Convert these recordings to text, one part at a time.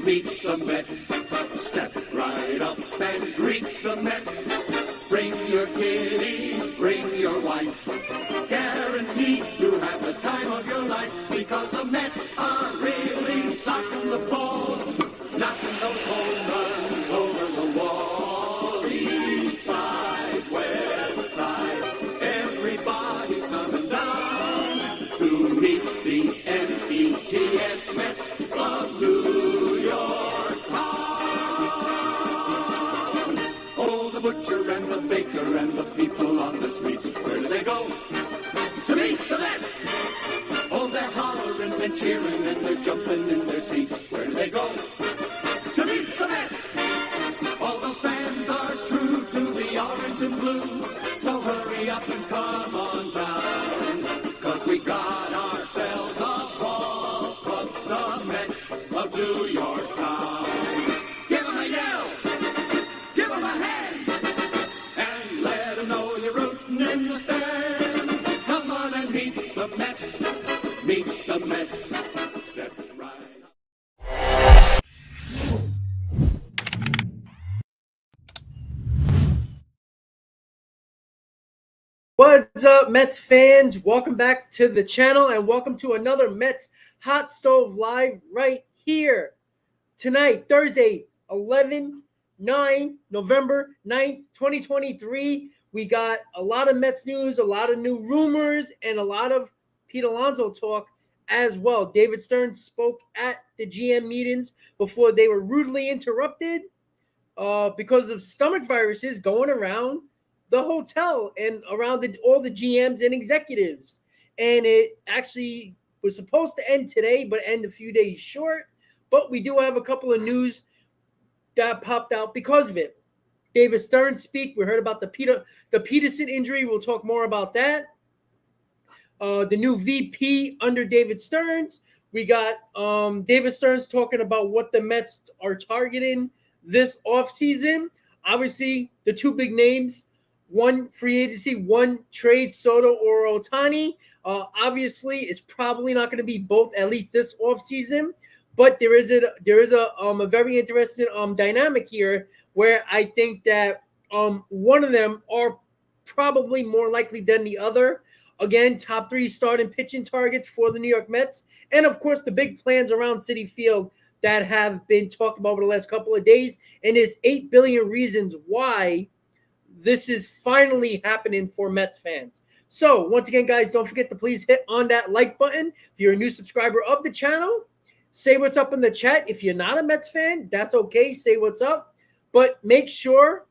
meet the Mets. Step right up and greet the Mets. Bring your kiddies, bring your wife. Guaranteed to have the time of your life, because the Mets are really socking the ball, knocking those home runs over the wall. East side, west side, everybody's coming down to meet the METS Mets of New York town. Oh, the butcher and the baker and the people on the streets, where do they go? To meet the Mets! Oh, they're hollering and cheering and they're jumping in their seats. Where do they go? To meet the Mets! All the fans are true to the orange and blue, so hurry up and come on down, 'cause we got ourselves a ball club, the Mets of New York town. Give 'em a yell! Give 'em a hand! And let 'em know you're rooting in the stand. Come on and meet the Mets. Meet the Mets. Step right up. What's up, Mets fans? Welcome back to the channel and welcome to another Mets Hot Stove Live right here. Tonight, Thursday, November 9th, 2023. We got a lot of Mets news, a lot of new rumors, and a lot of Pete Alonso talk as well. David Stern spoke at the GM meetings before they were rudely interrupted because of stomach viruses going around the hotel and around all the GMs and executives. And it actually was supposed to end today, but end a few days short. But we do have a couple of news that popped out because of it. David Stern speak. We heard about the Peterson injury. We'll talk more about that. The new VP under David Stearns. We got David Stearns talking about what the Mets are targeting this offseason. Obviously, the two big names, one free agency, one trade, Soto or Ohtani. Obviously, it's probably not going to be both, at least this offseason. But there is a very interesting dynamic here where I think that one of them are probably more likely than the other. Again, top three starting pitching targets for the New York Mets. And, of course, the big plans around Citi Field that have been talked about over the last couple of days. And there's 8 billion reasons why this is finally happening for Mets fans. So, once again, guys, don't forget to please hit on that like button. If you're a new subscriber of the channel, say what's up in the chat. If you're not a Mets fan, that's okay. Say what's up. But make sure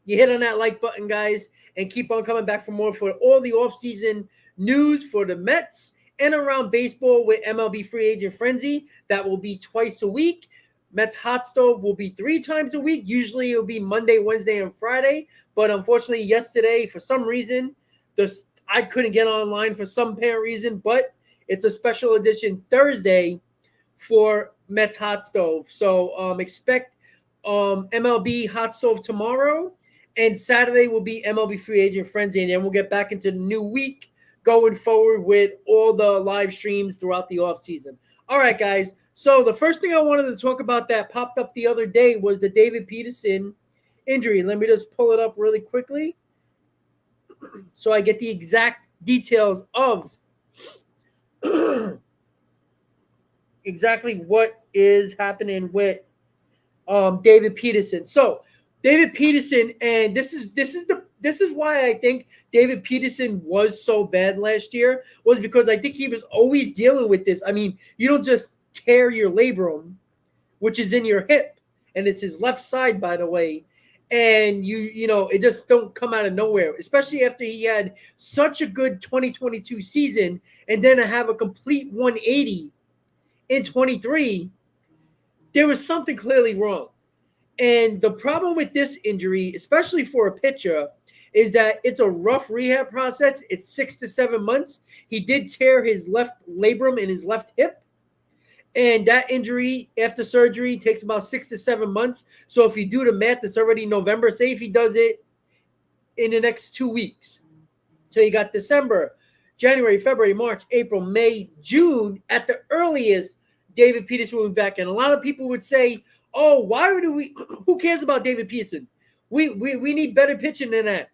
you hit on that like button, guys, and keep on coming back for more for all the offseason news for the Mets and around baseball with MLB Free Agent Frenzy. That will be twice a week. Mets Hot Stove will be 3 times a week. Usually it will be Monday, Wednesday, and Friday. But unfortunately, yesterday, for some reason, I couldn't get online for some apparent reason. But it's a special edition Thursday for Mets Hot Stove. So expect MLB Hot Stove tomorrow. And Saturday will be MLB Free Agent Frenzy. And then we'll get back into the new week going forward with all the live streams throughout the offseason. All right, guys. So the first thing I wanted to talk about that popped up the other day was the David Peterson injury. Let me just pull it up really quickly so I get the exact details of exactly what is happening with David Peterson. So David Peterson, and this is why I think David Peterson was so bad last year, was because I think he was always dealing with this. I mean, you don't just tear your labrum, which is in your hip, and it's his left side, by the way, and you know it just don't come out of nowhere, especially after he had such a good 2022 season and then to have a complete 180 in 23. There was something clearly wrong. And the problem with this injury, especially for a pitcher, is that it's a rough rehab process. It's 6 to 7 months. He did tear his left labrum in his left hip. And that injury after surgery takes about 6 to 7 months. So if you do the math, it's already November. Say if he does it in the next 2 weeks. So you got December, January, February, March, April, May, June. At the earliest, David Peterson will be back. And a lot of people would say, oh, who cares about David Peterson? We need better pitching than that.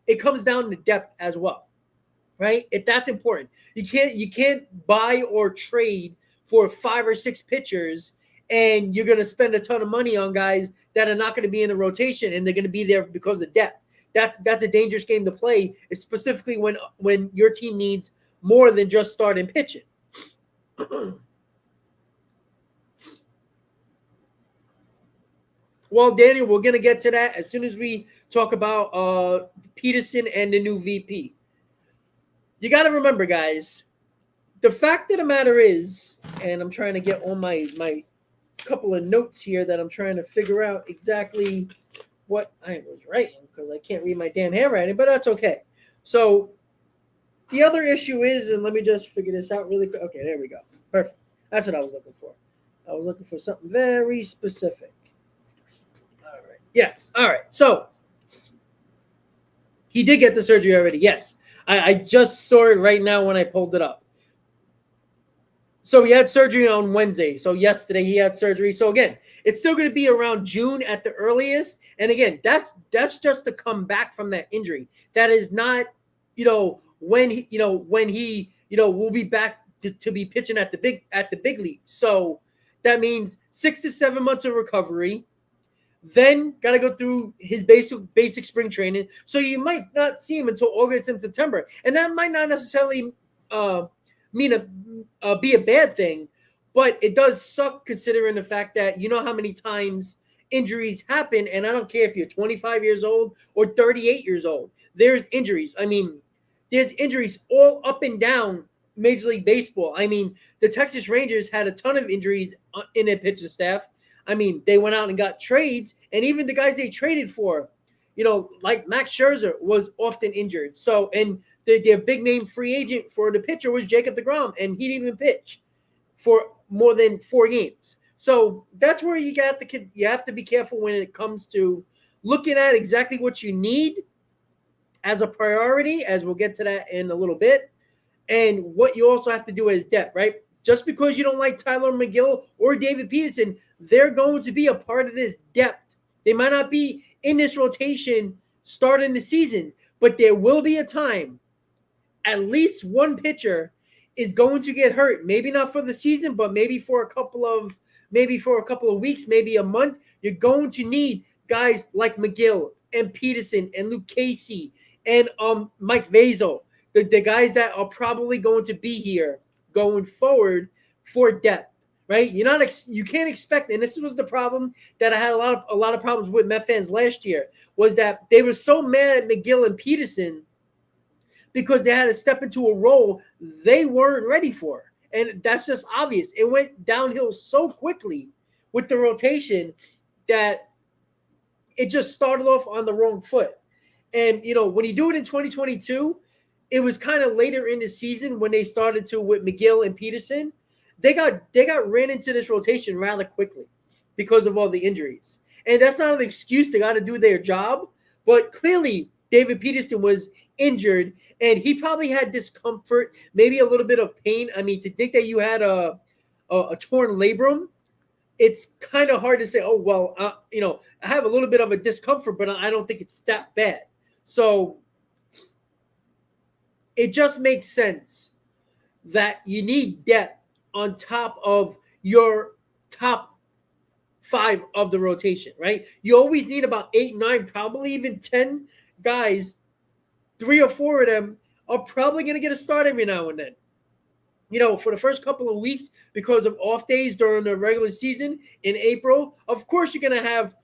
It comes down to depth as well, right? That's important. You can't buy or trade for 5 or 6 pitchers, and you're going to spend a ton of money on guys that are not going to be in the rotation, and they're going to be there because of depth. That's a dangerous game to play, specifically when your team needs more than just starting pitching. Well, Daniel, we're going to get to that as soon as we talk about Peterson and the new VP. You got to remember, guys, the fact of the matter is, and I'm trying to get on my couple of notes here that I'm trying to figure out exactly what I was writing because I can't read my damn handwriting, but that's okay. So the other issue is, and let me just figure this out really quick. Okay, there we go. Perfect. That's what I was looking for. I was looking for something very specific. All right. Yes. All right. So he did get the surgery already. Yes. I just saw it right now when I pulled it up. So he had surgery on Wednesday. So yesterday he had surgery. So again, it's still going to be around June at the earliest. And again, that's just to come back from that injury. That is not, when he will be back to be pitching at the big league. So that means 6 to 7 months of recovery. Then got to go through his basic spring training. So you might not see him until August and September. And that might not necessarily be a bad thing, but it does suck considering the fact that you know how many times injuries happen. And I don't care if you're 25 years old or 38 years old. There's injuries. I mean, there's injuries all up and down Major League Baseball. I mean, the Texas Rangers had a ton of injuries in their pitching staff. I mean, they went out and got trades, and even the guys they traded for, like Max Scherzer was often injured. So, and their big name free agent for the pitcher was Jacob deGrom, and he didn't even pitch for more than 4 games. So that's where you have to be careful when it comes to looking at exactly what you need as a priority, as we'll get to that in a little bit, and what you also have to do as depth, right? Just because you don't like Tyler McGill or David Peterson, they're going to be a part of this depth. They might not be in this rotation starting the season, but there will be a time at least one pitcher is going to get hurt. Maybe not for the season, but maybe for a couple of weeks, maybe a month. You're going to need guys like McGill and Peterson and Luke Casey and Mike Vazel, the guys that are probably going to be here going forward for depth. Right, you can't expect, and this was the problem that I had a lot of problems with Met fans last year, was that they were so mad at McGill and Peterson because they had to step into a role they weren't ready for, and that's just obvious. It went downhill so quickly with the rotation that it just started off on the wrong foot. And when you do it in 2022, it was kind of later in the season when they started to with McGill and Peterson. They got ran into this rotation rather quickly because of all the injuries. And that's not an excuse. They got to do their job. But clearly, David Peterson was injured, and he probably had discomfort, maybe a little bit of pain. I mean, to think that you had a torn labrum, it's kind of hard to say, oh, well, I have a little bit of a discomfort, but I don't think it's that bad. So it just makes sense that you need depth on top of your top 5 of the rotation, right? You always need about 8, 9, probably even 10 guys. 3 or 4 of them are probably going to get a start every now and then. For the first couple of weeks, because of off days during the regular season in April, of course you're going to have,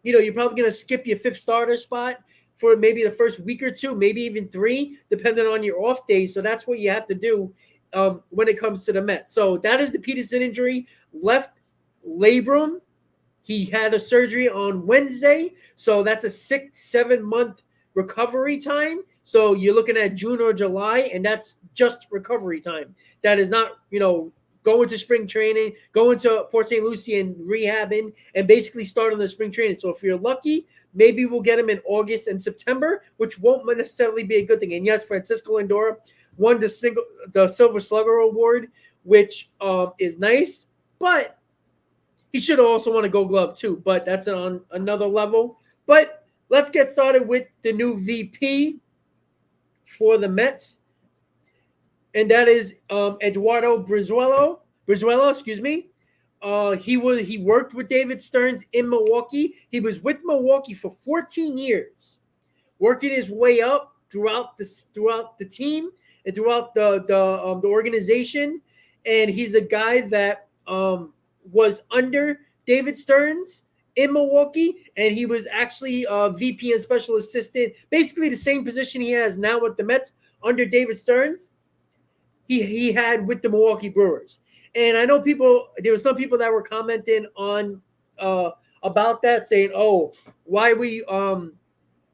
you're probably going to skip your 5th starter spot for maybe the first week or 2, maybe even 3, depending on your off days. So that's what you have to do when it comes to the Mets. So that is the Peterson injury. Left labrum. He had a surgery on Wednesday. So that's a 6-7 month recovery time. So you're looking at June or July, and that's just recovery time. That is not, going to spring training, going to Port St. Lucie and rehabbing, and basically starting the spring training. So if you're lucky, maybe we'll get him in August and September, which won't necessarily be a good thing. And yes, Francisco Lindor won the Silver Slugger Award which is nice, but he should also won a Gold Glove too, but that's on another level. But let's get started with the new VP for the Mets, and that is Eduardo Brizuela. Excuse me. He worked with David Stearns in Milwaukee. He was with Milwaukee for 14 years, working his way up throughout the team and throughout the organization. And he's a guy that was under David Stearns in Milwaukee, and he was actually a VP and special assistant, basically the same position he has now with the Mets under David Stearns. He had with the Milwaukee Brewers. And I know there were some people that were commenting on about that, saying, "Oh, why are we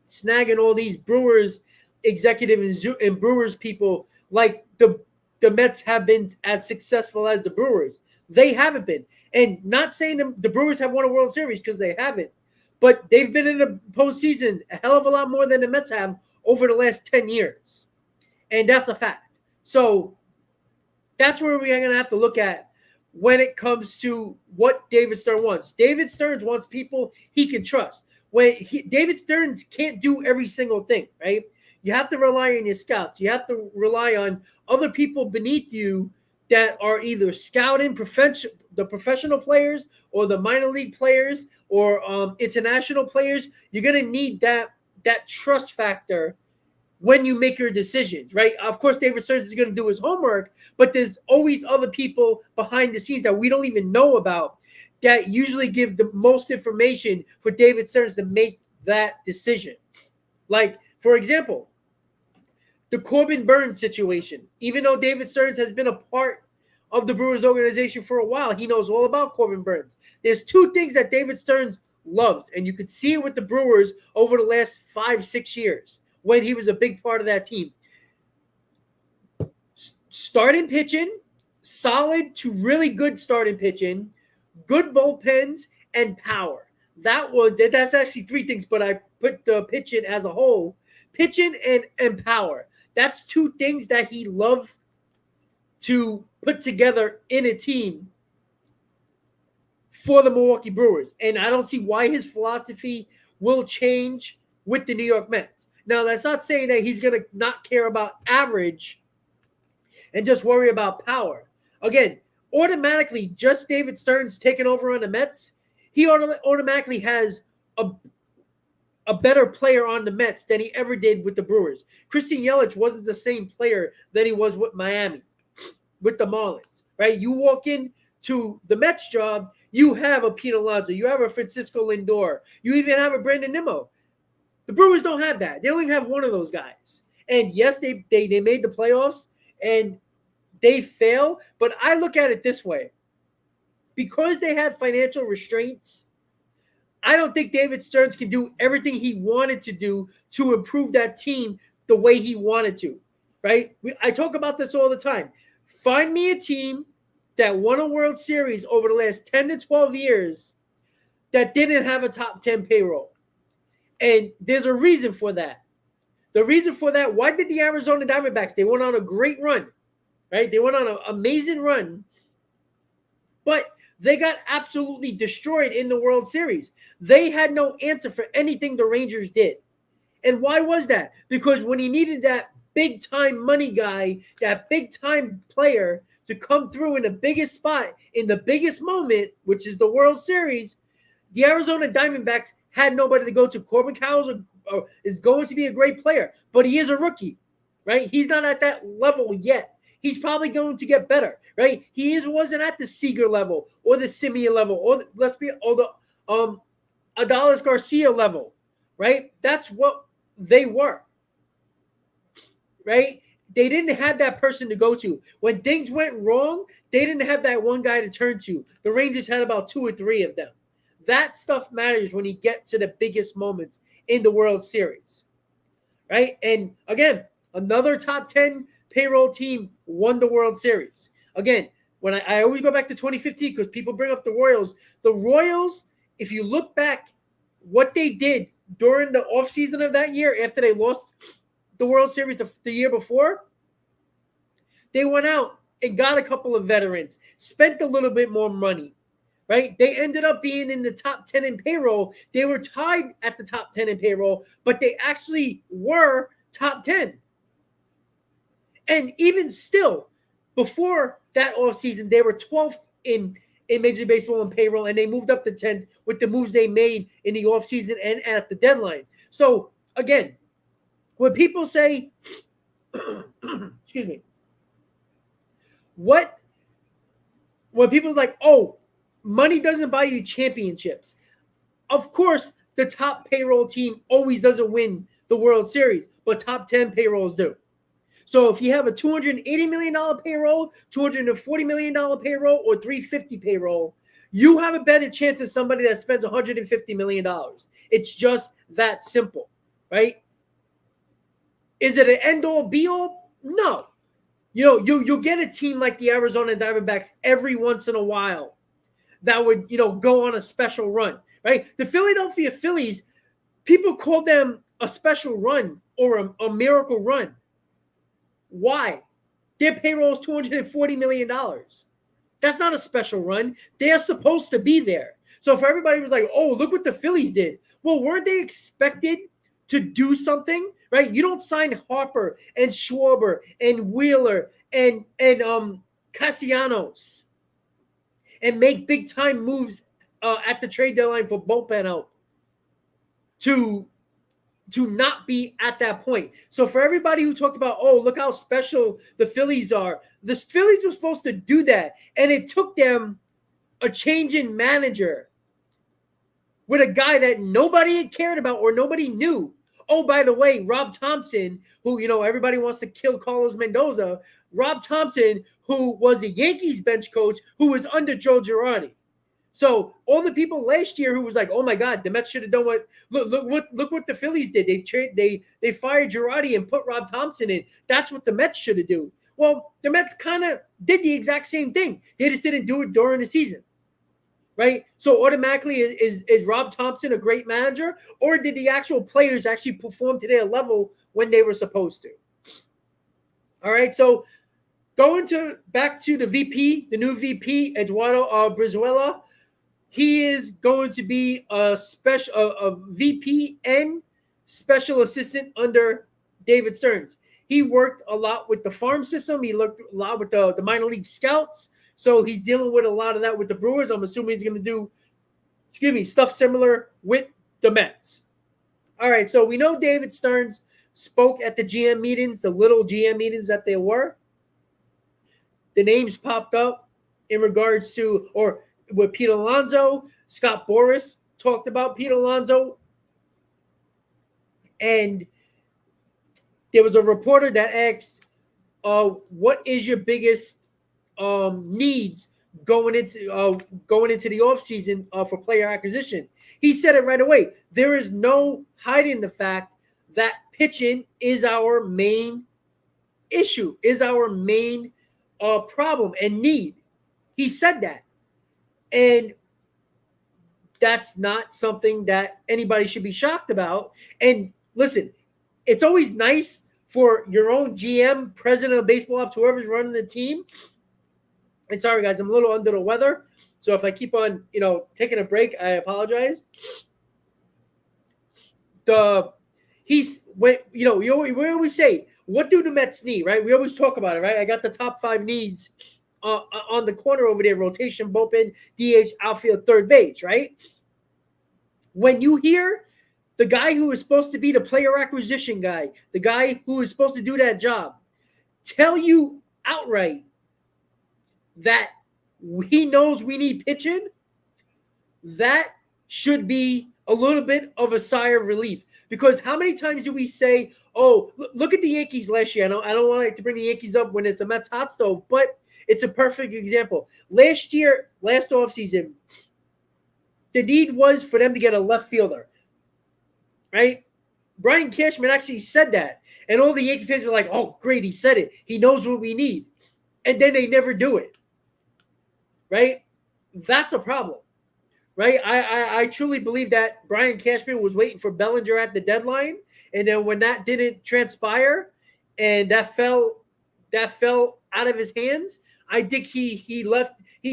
snagging all these Brewers executives and Brewers people like the Mets have been as successful as the Brewers?" They haven't been. And not saying the Brewers have won a World Series, because they haven't, but they've been in the postseason a hell of a lot more than the Mets have over the last 10 years. And that's a fact. So that's where we are going to have to look at when it comes to what David Stearns wants. David Stearns wants people he can trust. David Stearns can't do every single thing, right? You have to rely on your scouts. You have to rely on other people beneath you that are either scouting the professional players or the minor league players or international players. You're going to need that trust factor when you make your decisions, right? Of course, David Stearns is going to do his homework, but there's always other people behind the scenes that we don't even know about that usually give the most information for David Stearns to make that decision. Like, for example, the Corbin Burns situation. Even though David Stearns has been a part of the Brewers organization for a while, he knows all about Corbin Burns. There's two things that David Stearns loves, and you could see it with the Brewers over the last 5-6 years when he was a big part of that team. Starting pitching, solid to really good starting pitching, good bullpens, and power. That's actually three things, but I put the pitching as a whole. Pitching and power. That's two things that he loved to put together in a team for the Milwaukee Brewers. And I don't see why his philosophy will change with the New York Mets. Now, that's not saying that he's going to not care about average and just worry about power. Again, automatically, just David Stearns taking over on the Mets, he automatically has a better player on the Mets than he ever did with the Brewers. Christian Yelich wasn't the same player that he was with Miami, with the Marlins, right? You walk into the Mets job, you have a Pete Alonso, you have a Francisco Lindor, you even have a Brandon Nimmo. The Brewers don't have that. They only have one of those guys. And yes, they made the playoffs and they fail, but I look at it this way. Because they had financial restraints, I don't think David Stearns can do everything he wanted to do to improve that team the way he wanted to, right? I talk about this all the time. Find me a team that won a World Series over the last 10 to 12 years that didn't have a top 10 payroll. And there's a reason for that. The reason for that, why did the Arizona Diamondbacks, they went on a great run, right? They went on an amazing run, but they got absolutely destroyed in the World Series. They had no answer for anything the Rangers did. And why was that? Because when he needed that big-time money guy, that big-time player to come through in the biggest spot, in the biggest moment, which is the World Series, the Arizona Diamondbacks had nobody to go to. Corbin Carroll is going to be a great player, but he is a rookie, right? He's not at that level yet. He's probably going to get better, right? Wasn't at the Seager level or the Semien level or the Adolis Garcia level, right? That's what they were, right? They didn't have that person to go to. When things went wrong, they didn't have that one guy to turn to. The Rangers had about 2 or 3 of them. That stuff matters when you get to the biggest moments in the World Series, right? And again, another top 10 payroll team won the World Series. Again, when I always go back to 2015 because people bring up the Royals. The Royals, if you look back what they did during the offseason of that year after they lost the World Series the year before, they went out and got a couple of veterans, spent a little bit more money, right? They ended up being in the top 10 in payroll. They were tied at the top 10 in payroll, but they actually were top 10. And even still, before that offseason, they were 12th in Major League Baseball in payroll, and they moved up to 10th with the moves they made in the offseason and at the deadline. So, again, when people say, excuse me, when people's like, oh, money doesn't buy you championships. Of course, the top payroll team always doesn't win the World Series, but top 10 payrolls do. So if you have a $280 million payroll, $240 million payroll, or $350 payroll, you have a better chance than somebody that spends $150 million. It's just that simple, right? Is it an end-all, be-all? No. You'll get a team like the Arizona Diamondbacks every once in a while that would, go on a special run, right? The Philadelphia Phillies, people call them a special run or a miracle run. Why? Their payroll is $240 million. That's not a special run. They're supposed to be there. So if everybody was like, oh, look what the Phillies did. Well, weren't they expected to do something, right? You don't sign Harper and Schwarber and Wheeler and Castellanos and make big-time moves at the trade deadline for bullpen help to not be at that point. So for everybody who talked about, oh, look how special the Phillies are, the Phillies were supposed to do that, and it took them a change in manager with a guy that nobody had cared about or nobody knew. Oh, by the way, Rob Thompson, who, everybody wants to kill Carlos Mendoza, Rob Thompson, who was a Yankees bench coach who was under Joe Girardi. So all the people last year who was like, oh my God, the Mets should have done look what the Phillies did. They fired Girardi and put Rob Thompson in. That's what the Mets should have done. Well, the Mets kind of did the exact same thing. They just didn't do it during the season, right? So automatically is Rob Thompson a great manager, or did the actual players actually perform to their level when they were supposed to? All right, so back to the VP, the new VP, Eduardo Brizuela. He is going to be a VP and special assistant under David Stearns. He worked a lot with the farm system. He worked a lot with the minor league scouts. So he's dealing with a lot of that with the Brewers. I'm assuming he's going to do, stuff similar with the Mets. All right, so we know David Stearns spoke at the GM meetings, the little GM meetings that there were. The names popped up in regards to, or with Pete Alonso. Scott Boras talked about Pete Alonso. And there was a reporter that asked, what is your biggest needs going into the offseason for player acquisition? He said it right away. There is no hiding the fact that pitching is our main issue, is our main problem and need. He said that. And that's not something that anybody should be shocked about. And listen, it's always nice for your own GM, president of baseball ops, whoever's running the team. And sorry, guys, I'm a little under the weather. So if I keep on, taking a break, I apologize. We always say, what do the Mets need, right? We always talk about it, right? I got the top 5 needs on the corner over there: rotation, bullpen, DH, outfield, third base, right? When you hear the guy who is supposed to be the player acquisition guy, the guy who is supposed to do that job, tell you outright that he knows we need pitching, that should be a little bit of a sigh of relief. Because how many times do we say, oh, look at the Yankees last year. I don't want to bring the Yankees up when it's a Mets hot stove, but it's a perfect example. Last offseason, the need was for them to get a left fielder, right? Brian Cashman actually said that. And all the Yankee fans were like, oh, great, he said it. He knows what we need. And then they never do it, right? That's a problem, right? I truly believe that Brian Cashman was waiting for Bellinger at the deadline. And then when that didn't transpire and that fell out of his hands, I think he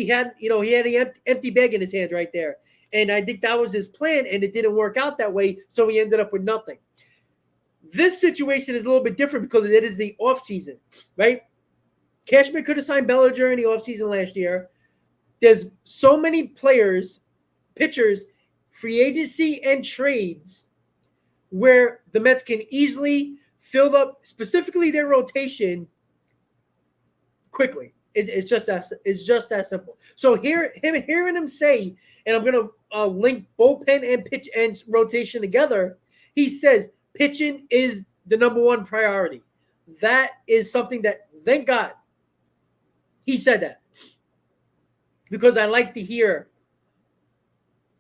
had an empty bag in his hands right there. And I think that was his plan, and it didn't work out that way, so he ended up with nothing. This situation is a little bit different because it is the offseason, right? Cashman could have signed Bellinger in the offseason last year. There's so many players, pitchers, free agency and trades where the Mets can easily fill up specifically their rotation quickly. It's just that simple. So hearing him say, and I'm gonna link bullpen and pitch and rotation together. He says pitching is the number one priority. That is something that, thank God, he said that, because I like to hear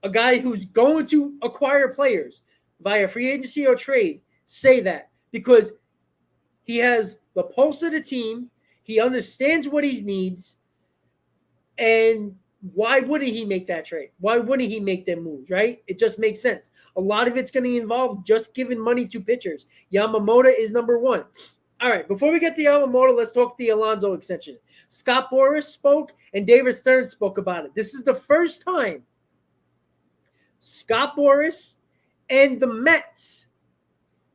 a guy who's going to acquire players via free agency or trade say that, because he has the pulse of the team. He understands what he needs, and why wouldn't he make that trade? Why wouldn't he make them moves, right? It just makes sense. A lot of it's going to involve just giving money to pitchers. Yamamoto is number one. All right, before we get to Yamamoto, let's talk the Alonso extension. Scott Boras spoke, and David Stern spoke about it. This is the first time Scott Boras and the Mets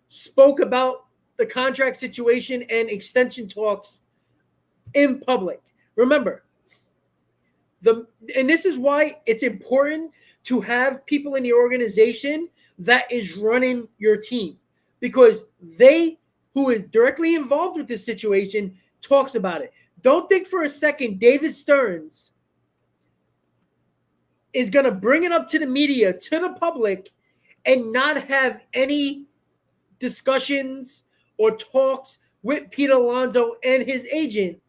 spoke about the contract situation and extension talks in public. Remember, and this is why it's important to have people in the organization that is running your team, because who is directly involved with this situation talks about it. Don't think for a second David Stearns is going to bring it up to the media, to the public, and not have any discussions or talks with Pete Alonso and his agent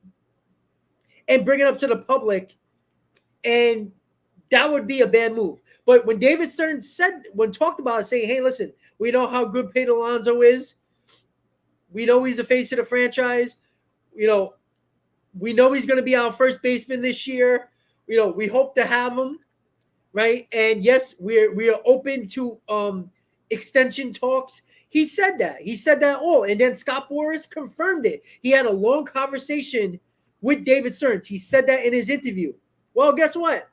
and bring it up to the public, and that would be a bad move. But when David Stern talked about it, saying, hey, listen, we know how good Pete Alonso is. We know he's the face of the franchise. We know he's going to be our first baseman this year. We hope to have him, right? And yes, we are open to extension talks. He said that. He said that all. And then Scott Boras confirmed it. He had a long conversation with David Stearns. He said that in his interview. Well, guess what?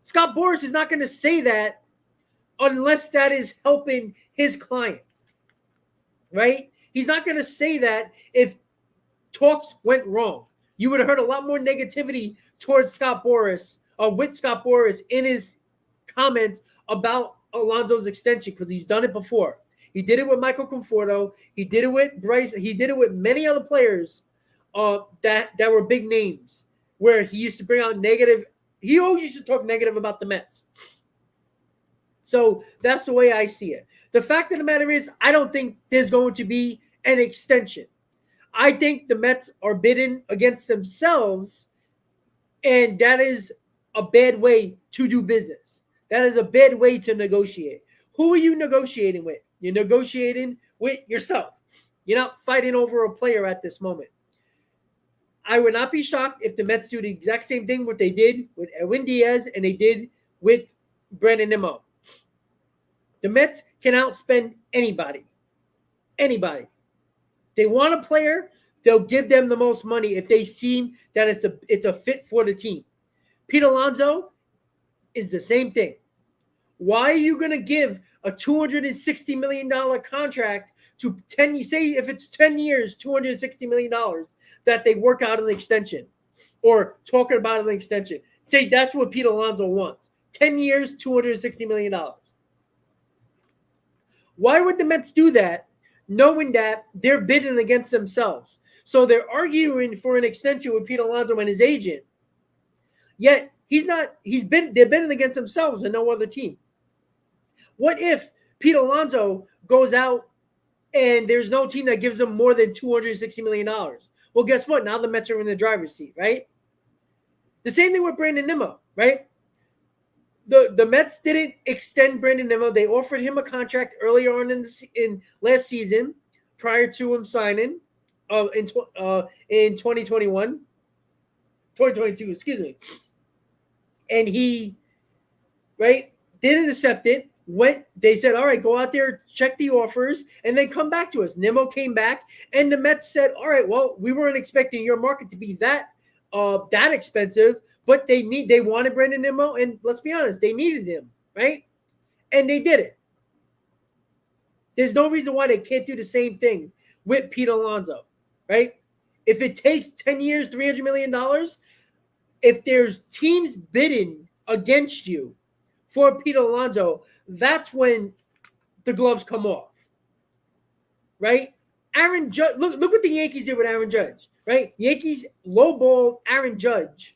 Scott Boras is not going to say that unless that is helping his client, right? He's not going to say that if talks went wrong. You would have heard a lot more negativity towards Scott Boras, or with Scott Boras, in his comments about Alonso's extension, because he's done it before. He did it with Michael Conforto. He did it with Bryce. He did it with many other players that were big names, where he used to bring out negative. He always used to talk negative about the Mets. So that's the way I see it. The fact of the matter is, I don't think there's going to be an extension. I think the Mets are bidding against themselves, and that is a bad way to do business. That is a bad way to negotiate. Who are you negotiating with? You're negotiating with yourself. You're not fighting over a player at this moment. I would not be shocked if the Mets do the exact same thing what they did with Edwin Diaz and they did with Brandon Nimmo. The Mets can outspend anybody. Anybody. They want a player, they'll give them the most money if they see that it's a fit for the team. Pete Alonso is the same thing. Why are you going to give a $260 million contract to 10? Say if it's 10 years, $260 million that they work out an extension, or talking about an extension. Say that's what Pete Alonso wants. 10 years, $260 million. Why would the Mets do that, knowing that they're bidding against themselves? So they're arguing for an extension with Pete Alonso and his agent. Yet they're bidding against themselves and no other team. What if Pete Alonso goes out and there's no team that gives him more than $260 million? Well, guess what? Now the Mets are in the driver's seat, right? The same thing with Brandon Nimmo, right? The Mets didn't extend Brandon Nimmo. They offered him a contract earlier on in last season, prior to him signing in 2022, excuse me. And he, right, didn't accept it. They said, all right, go out there, check the offers, and then come back to us. Nimmo came back, and the Mets said, all right, well, we weren't expecting your market to be that expensive, but they wanted Brandon Nimmo, and let's be honest, they needed him, right? And they did it. There's no reason why they can't do the same thing with Pete Alonso, right? If it takes 10 years, $300 million, if there's teams bidding against you for Pete Alonso, that's when the gloves come off, right? Aaron Judge, look what the Yankees did with Aaron Judge, right? Yankees lowballed Aaron Judge,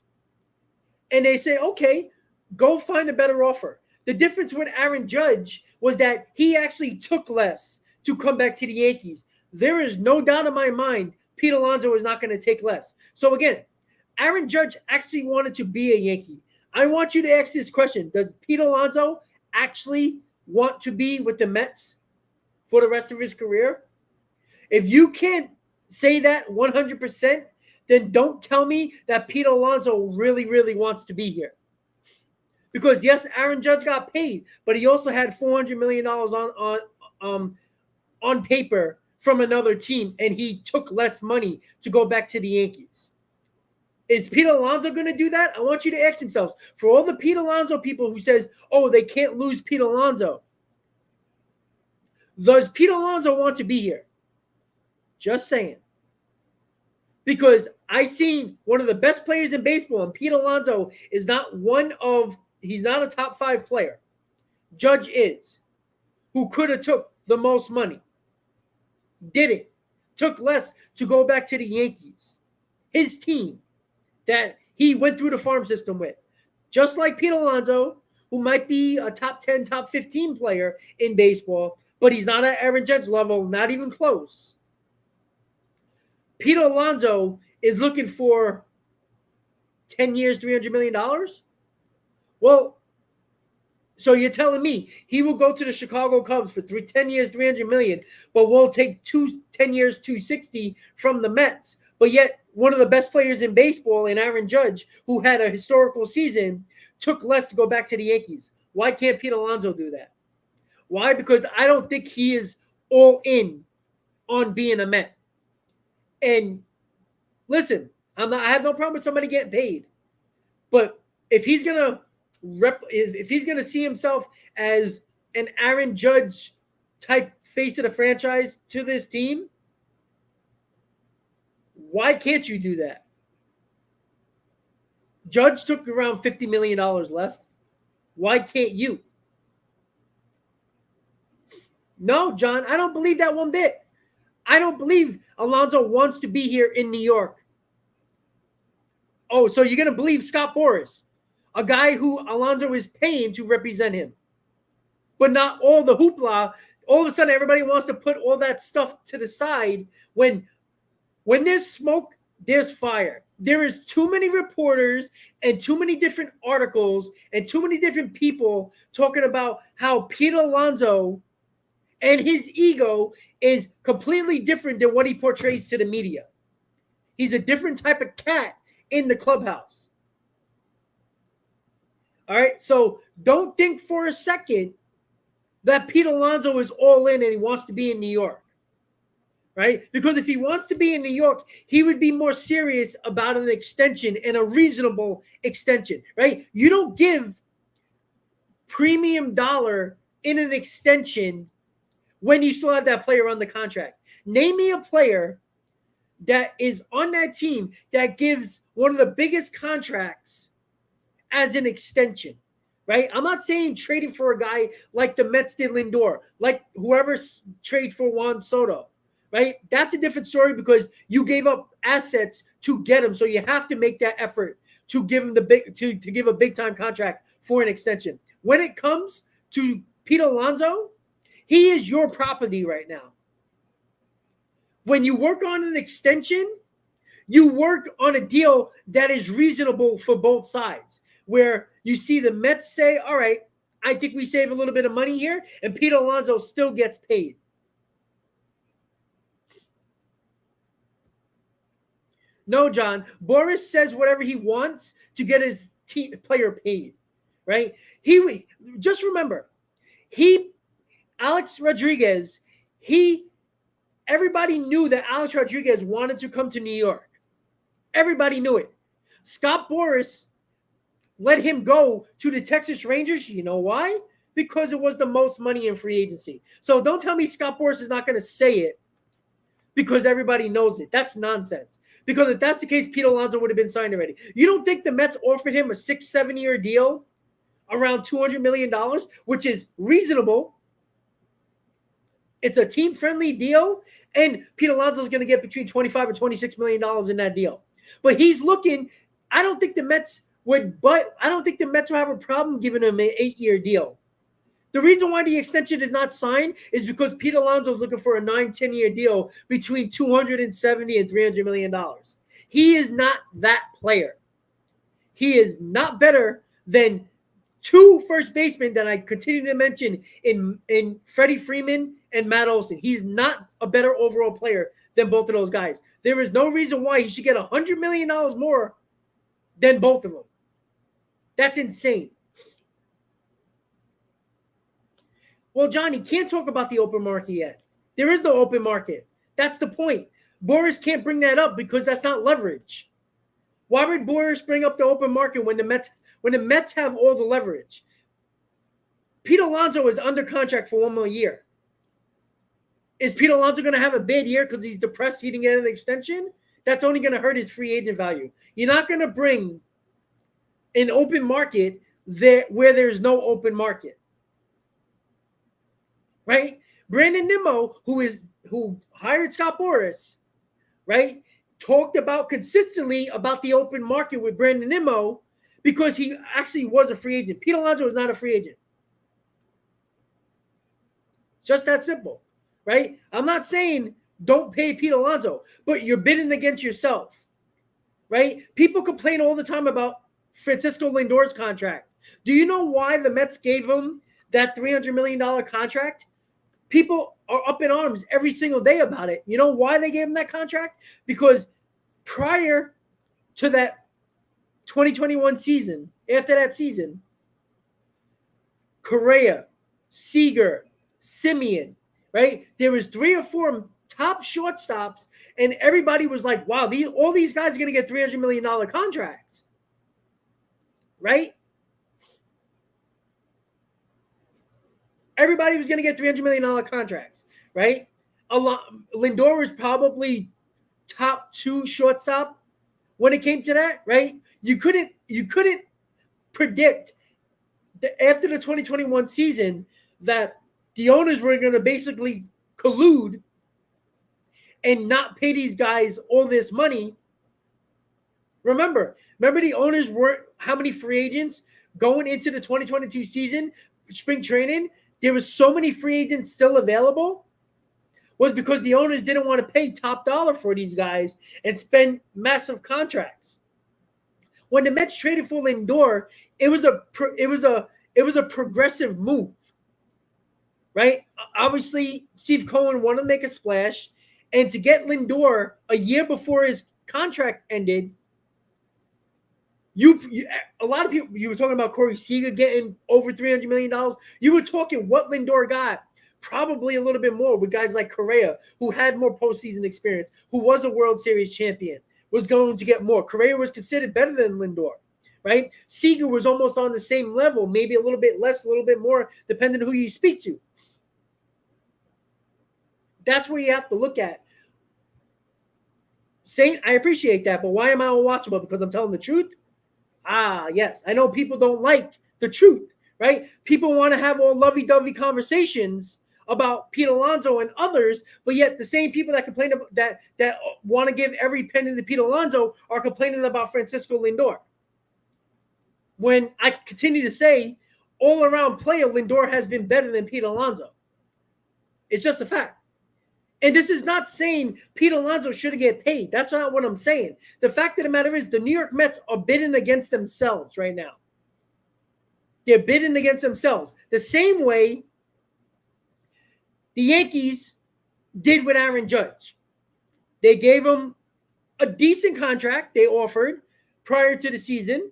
and they say, okay, go find a better offer. The difference with Aaron Judge was that he actually took less to come back to the Yankees. There is no doubt in my mind Pete Alonso is not going to take less. So again, Aaron Judge actually wanted to be a Yankee. I want you to ask this question. Does Pete Alonso actually want to be with the Mets for the rest of his career? If you can't say that 100%, then don't tell me that Pete Alonso really, really wants to be here. Because yes, Aaron Judge got paid, but he also had $400 million on paper from another team, and he took less money to go back to the Yankees. Is Pete Alonso going to do that? I want you to ask yourselves, for all the Pete Alonso people who says, oh, they can't lose Pete Alonso, does Pete Alonso want to be here? Just saying. Because I seen one of the best players in baseball, and Pete Alonso is not he's not a top 5 player. Judge is, who could have took the most money. Didn't. Took less to go back to the Yankees. His team that he went through the farm system with. Just like Pete Alonso, who might be a top 10, top 15 player in baseball, but he's not at Aaron Judge level, not even close. Pete Alonso is looking for 10 years, $300 million? Well, so you're telling me he will go to the Chicago Cubs for 10 years, $300 million, but will take 10 years, $260 from the Mets. But yet one of the best players in baseball, in Aaron Judge, who had a historical season, took less to go back to the Yankees. Why can't Pete Alonso do that? Why? Because I don't think he is all in on being a Met. And listen, I have no problem with somebody getting paid, but if he's gonna see himself as an Aaron Judge type face of the franchise to this team, why can't you do that? Judge took around $50 million left. Why can't you? No, John, I don't believe that one bit. I don't believe Alonso wants to be here in New York. Oh, so you're going to believe Scott Boras, a guy who Alonso is paying to represent him. But not all the hoopla. All of a sudden, everybody wants to put all that stuff to the side. When there's smoke, there's fire. There is too many reporters and too many different articles and too many different people talking about how Pete Alonso and his ego is completely different than what he portrays to the media. He's a different type of cat in the clubhouse. All right, so don't think for a second that Pete Alonso is all in and he wants to be in New York, right? Because if he wants to be in New York, he would be more serious about an extension and a reasonable extension, right? You don't give premium dollar in an extension when you still have that player on the contract. Name me a player that is on that team that gives one of the biggest contracts as an extension, right? I'm not saying trading for a guy like the Mets did Lindor, like whoever trades for Juan Soto, right? That's a different story because you gave up assets to get him, so you have to make that effort to give him to give a big time contract for an extension. When it comes to Pete Alonso, he is your property right now. When you work on an extension, you work on a deal that is reasonable for both sides, where you see the Mets say, all right, I think we save a little bit of money here, and Pete Alonso still gets paid. No, John. Boras says whatever he wants to get his player paid, right? Just remember, Alex Rodriguez, everybody knew that Alex Rodriguez wanted to come to New York. Everybody knew it. Scott Boras let him go to the Texas Rangers. You know why? Because it was the most money in free agency. So don't tell me Scott Boras is not going to say it because everybody knows it. That's nonsense. Because if that's the case, Pete Alonso would have been signed already. You don't think the Mets offered him a 6-7 year deal around $200 million, which is reasonable? It's a team-friendly deal, and Pete Alonso is going to get between $25 and $26 million in that deal. But he's looking. I don't think the Mets will have a problem giving him an 8-year deal. The reason why the extension is not signed is because Pete Alonso is looking for a 9-10 year deal between $270 and $300 million. He is not that player. He is not better than two first basemen that I continue to mention in Freddie Freeman and Matt Olson. He's not a better overall player than both of those guys. There is no reason why he should get $100 million more than both of them. That's insane. Well, Johnny, can't talk about the open market yet. There is no open market. That's the point. Boras can't bring that up because that's not leverage. Why would Boras bring up the open market when the Mets have all the leverage? Pete Alonso is under contract for one more year. Is Pete Alonso going to have a bad year because he's depressed he didn't get an extension? That's only going to hurt his free agent value. You're not going to bring an open market there where there's no open market. Right? Brandon Nimmo, who hired Scott Boras, right, talked about consistently about the open market with Brandon Nimmo because he actually was a free agent. Pete Alonso is not a free agent. Just that simple, right? I'm not saying don't pay Pete Alonso, but you're bidding against yourself, right? People complain all the time about Francisco Lindor's contract. Do you know why the Mets gave him that $300 million contract? People are up in arms every single day about it. You know why they gave him that contract? Because prior to that 2021 season, after that season, Correa, Seager, Simeon, right? There was 3 or 4 top shortstops, and everybody was like, wow, all these guys are going to get $300 million contracts, right? Everybody was going to get $300 million contracts, right? Lindor was probably top 2 shortstop when it came to that, right? You couldn't predict that after the 2021 season that the owners were going to basically collude and not pay these guys all this money. Remember the owners weren't how many free agents going into the 2022 season, spring training? There was so many free agents still available was because the owners didn't want to pay top dollar for these guys and spend massive contracts. When the Mets traded for Lindor, it was a progressive move, right? Obviously, Steve Cohen wanted to make a splash, and to get Lindor a year before his contract ended, a lot of people, you were talking about Corey Seager getting over $300 million. You were talking what Lindor got, probably a little bit more with guys like Correa, who had more postseason experience, who was a World Series champion, was going to get more. Correa was considered better than Lindor, right? Seager was almost on the same level, maybe a little bit less, a little bit more, depending on who you speak to. That's where you have to look at. Saint, I appreciate that, but why am I unwatchable? Because I'm telling the truth? Ah, yes. I know people don't like the truth, right? People want to have all lovey-dovey conversations about Pete Alonso and others, but yet the same people that complain about that want to give every penny to Pete Alonso are complaining about Francisco Lindor. When I continue to say, all-around player, Lindor has been better than Pete Alonso. It's just a fact. And this is not saying Pete Alonso shouldn't get paid. That's not what I'm saying. The fact of the matter is the New York Mets are bidding against themselves right now. They're bidding against themselves. The same way the Yankees did with Aaron Judge. They gave him a decent contract they offered prior to the season.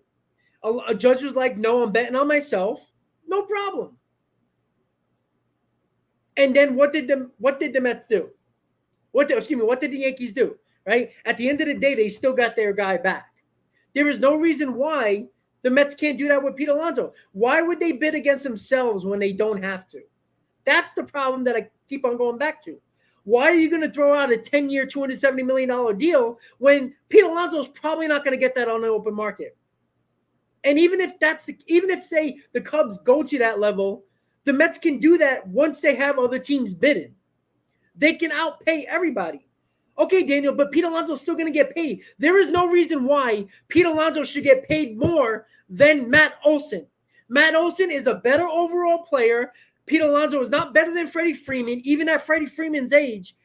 A judge was like, no, I'm betting on myself. No problem. And then what did the Mets do? What did the Yankees do? Right? At the end of the day, they still got their guy back. There is no reason why the Mets can't do that with Pete Alonso. Why would they bid against themselves when they don't have to? That's the problem that I keep on going back to. Why are you going to throw out a 10-year, $270 million deal when Pete Alonso is probably not going to get that on the open market? And even if say the Cubs go to that level, the Mets can do that once they have other teams bidding. They can outpay everybody. Okay, Daniel, but Pete Alonso's still going to get paid. There is no reason why Pete Alonso should get paid more than Matt Olson. Matt Olson is a better overall player. Pete Alonso is not better than Freddie Freeman, even at Freddie Freeman's age.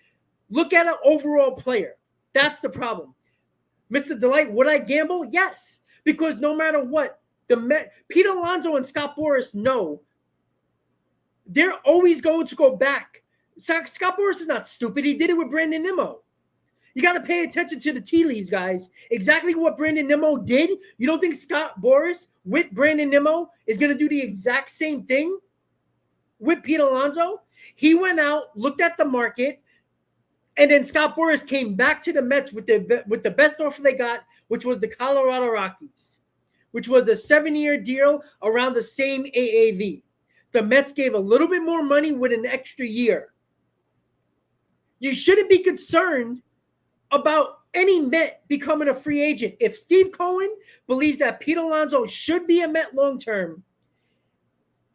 Look at an overall player. That's the problem. Mr. Delight, would I gamble? Yes, because no matter what, Pete Alonso and Scott Boras know they're always going to go back. Scott Boras is not stupid. He did it with Brandon Nimmo. You got to pay attention to the tea leaves, guys. Exactly what Brandon Nimmo did. You don't think Scott Boras with Brandon Nimmo is going to do the exact same thing with Pete Alonso? He went out, looked at the market, and then Scott Boras came back to the Mets with the best offer they got, which was the Colorado Rockies, which was a 7-year deal around the same AAV. The Mets gave a little bit more money with an extra year. You shouldn't be concerned about any Met becoming a free agent. If Steve Cohen believes that Pete Alonso should be a Met long-term,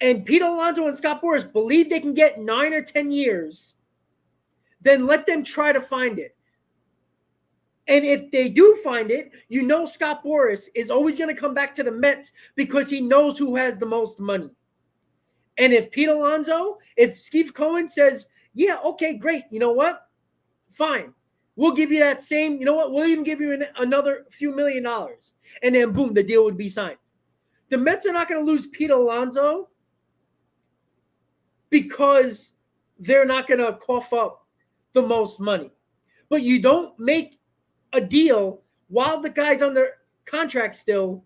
and Pete Alonso and Scott Boras believe they can get 9 or 10 years, then let them try to find it. And if they do find it, you know Scott Boras is always going to come back to the Mets because he knows who has the most money. And if Steve Cohen says, yeah, okay, great. You know what? Fine. We'll give you that same, you know what? We'll even give you another few $1 million. And then boom, the deal would be signed. The Mets are not going to lose Pete Alonso because they're not going to cough up the most money. But you don't make a deal while the guy's under contract still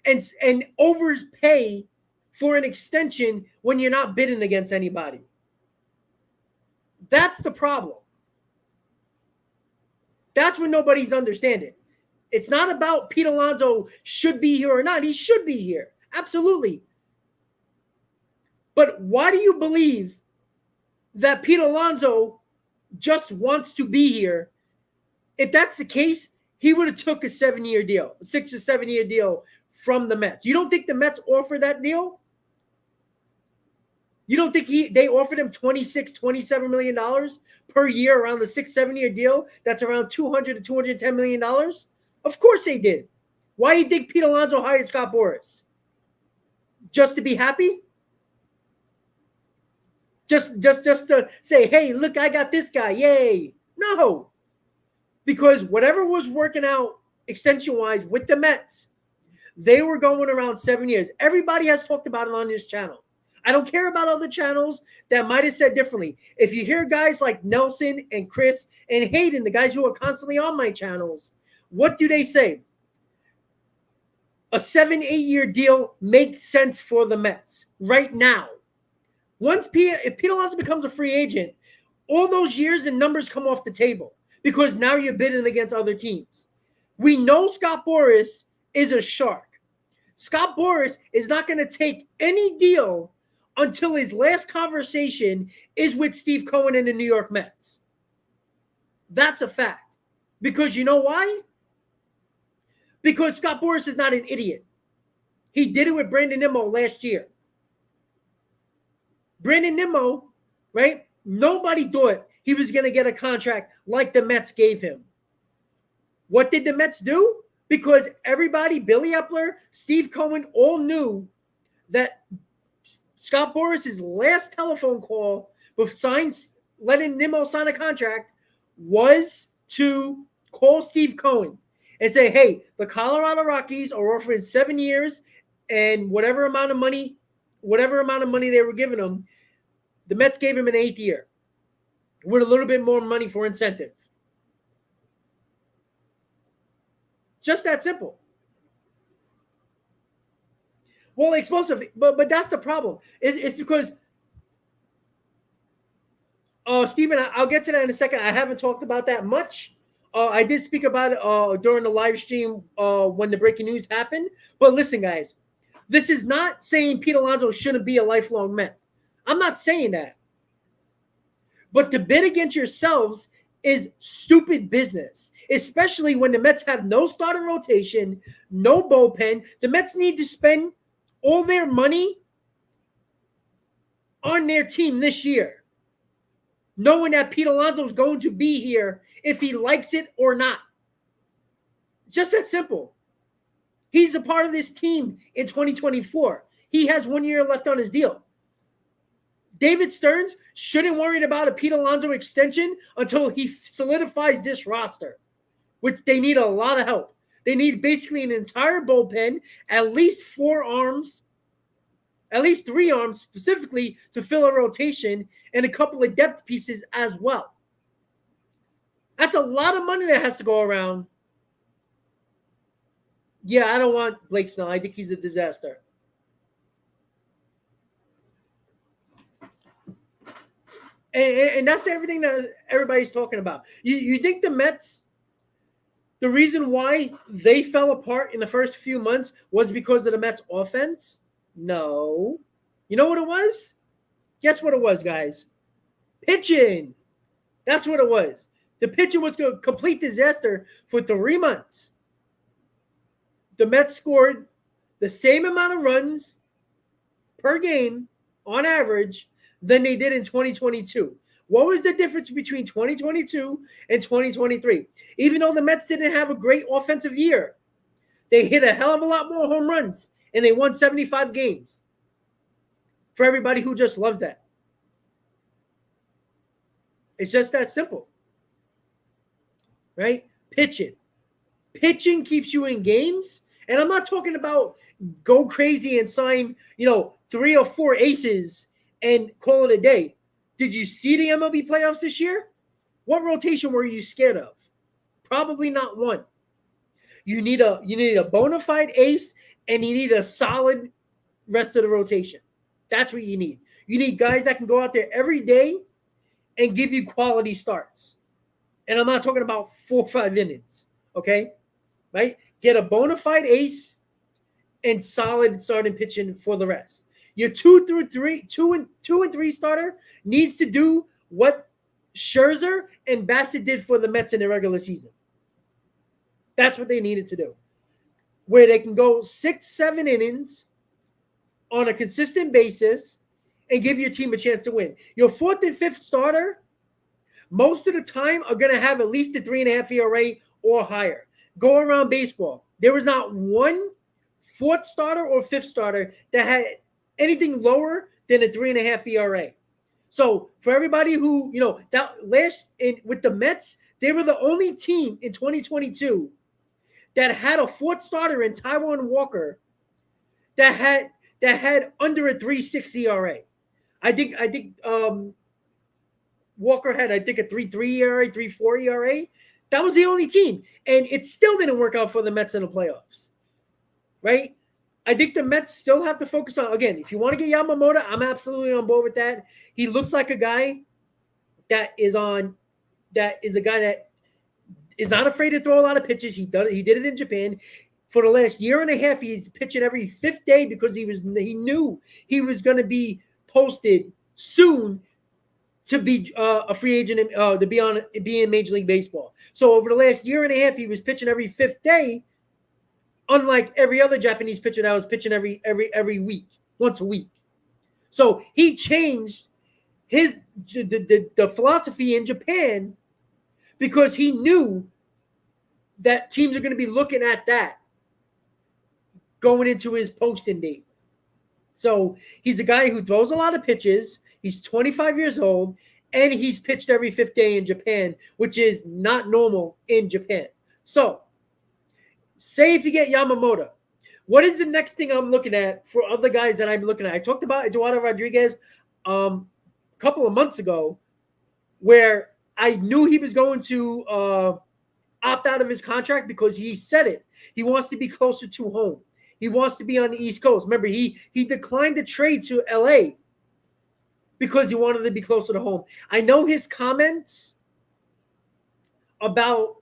and overpay for an extension when you're not bidding against anybody. That's the problem. That's what nobody's understanding. It's not about Pete Alonso should be here or not. He should be here. Absolutely. But why do you believe that Pete Alonso just wants to be here? If that's the case, he would have took a 7-year deal, a 6 or 7-year deal from the Mets. You don't think the Mets offered that deal? You don't think they offered him $26, $27 million per year around the 6-7-year deal? That's around $200 to $210 million? Of course they did. Why do you think Pete Alonso hired Scott Boras? Just to be happy? Just to say, hey, look, I got this guy. Yay. No. Because whatever was working out extension-wise with the Mets, they were going around 7 years. Everybody has talked about it on this channel. I don't care about other channels that might have said differently. If you hear guys like Nelson and Chris and Hayden, the guys who are constantly on my channels, what do they say? A 7-8 year deal makes sense for the Mets right now. If Pete Alonso becomes a free agent, all those years and numbers come off the table because now you're bidding against other teams. We know Scott Boras is a shark. Scott Boras is not going to take any deal until his last conversation is with Steve Cohen and the New York Mets. That's a fact. Because you know why? Because Scott Boras is not an idiot. He did it with Brandon Nimmo last year. Brandon Nimmo, right? Nobody thought he was going to get a contract like the Mets gave him. What did the Mets do? Because everybody, Billy Epler, Steve Cohen, all knew that Scott Boras' last telephone call before letting Nimmo sign a contract was to call Steve Cohen and say, hey, the Colorado Rockies are offering 7 years and whatever amount of money they were giving him, the Mets gave him an 8th year with a little bit more money for incentive. Just that simple. Well, explosive, but that's the problem. It's because Steven, I'll get to that in a second. I haven't talked about that much. I did speak about it during the live stream when the breaking news happened. But listen, guys, this is not saying Pete Alonso shouldn't be a lifelong Met. I'm not saying that. But to bid against yourselves is stupid business, especially when the Mets have no starting rotation, no bullpen. The Mets need to spend all their money on their team this year, knowing that Pete Alonso is going to be here if he likes it or not. Just that simple. He's a part of this team in 2024. He has 1 year left on his deal. David Stearns shouldn't worry about a Pete Alonso extension until he solidifies this roster, which they need a lot of help. They need basically an entire bullpen, at least 4 arms, at least 3 arms specifically to fill a rotation, and a couple of depth pieces as well. That's a lot of money that has to go around. Yeah, I don't want Blake Snell. I think he's a disaster. And that's everything that everybody's talking about. You think the Mets, the reason why they fell apart in the first few months was because of the Mets offense? No. You know what it was? Guess what it was, guys? Pitching. That's what it was. The pitching was a complete disaster for 3 months. The Mets scored the same amount of runs per game on average than they did in 2022. What was the difference between 2022 and 2023? Even though the Mets didn't have a great offensive year, they hit a hell of a lot more home runs, and they won 75 games. For everybody who just loves that. It's just that simple. Right? Pitching. Pitching keeps you in games. And I'm not talking about go crazy and sign, 3 or 4 aces and call it a day. Did you see the MLB playoffs this year? What rotation were you scared of? Probably not one. You need a bona fide ace, and you need a solid rest of the rotation. That's what you need. You need guys that can go out there every day and give you quality starts. And I'm not talking about 4 or 5 innings, okay? Right? Get a bona fide ace and solid starting pitching for the rest. Your 2 and 3 starter needs to do what Scherzer and Bassett did for the Mets in the regular season. That's what they needed to do. Where they can go 6-7 innings on a consistent basis and give your team a chance to win. Your 4th and 5th starter, most of the time, are going to have at least a 3.5 ERA or higher. Go around baseball. There was not one 4th starter or 5th starter that had anything lower than a 3.5 ERA. So for everybody who, that with the Mets, they were the only team in 2022 that had a 4th starter in Taijuan Walker that had under a 3.6 ERA. I think Walker had, a 3.3 ERA, 3.4 ERA. That was the only team. And it still didn't work out for the Mets in the playoffs. Right? I think the Mets still have to focus on, again, if you want to get Yamamoto, I'm absolutely on board with that. He looks like a guy that is a guy that is not afraid to throw a lot of pitches. He did it in Japan. For the last year and a half, he's pitching every 5th day because he knew he was going to be posted soon to be a free agent and to be in Major League Baseball. So over the last year and a half, he was pitching every 5th day, unlike every other Japanese pitcher that was pitching every week, once a week. So he changed the philosophy in Japan because he knew that teams are going to be looking at that going into his posting date. So he's a guy who throws a lot of pitches. He's 25 years old, and he's pitched every 5th day in Japan, which is not normal in Japan. So say if you get Yamamoto, what is the next thing I'm looking at for other guys that I'm looking at? I talked about Eduardo Rodriguez a couple of months ago where I knew he was going to opt out of his contract because he said it. He wants to be closer to home. He wants to be on the East Coast. Remember, he declined the trade to LA because he wanted to be closer to home. I know his comments about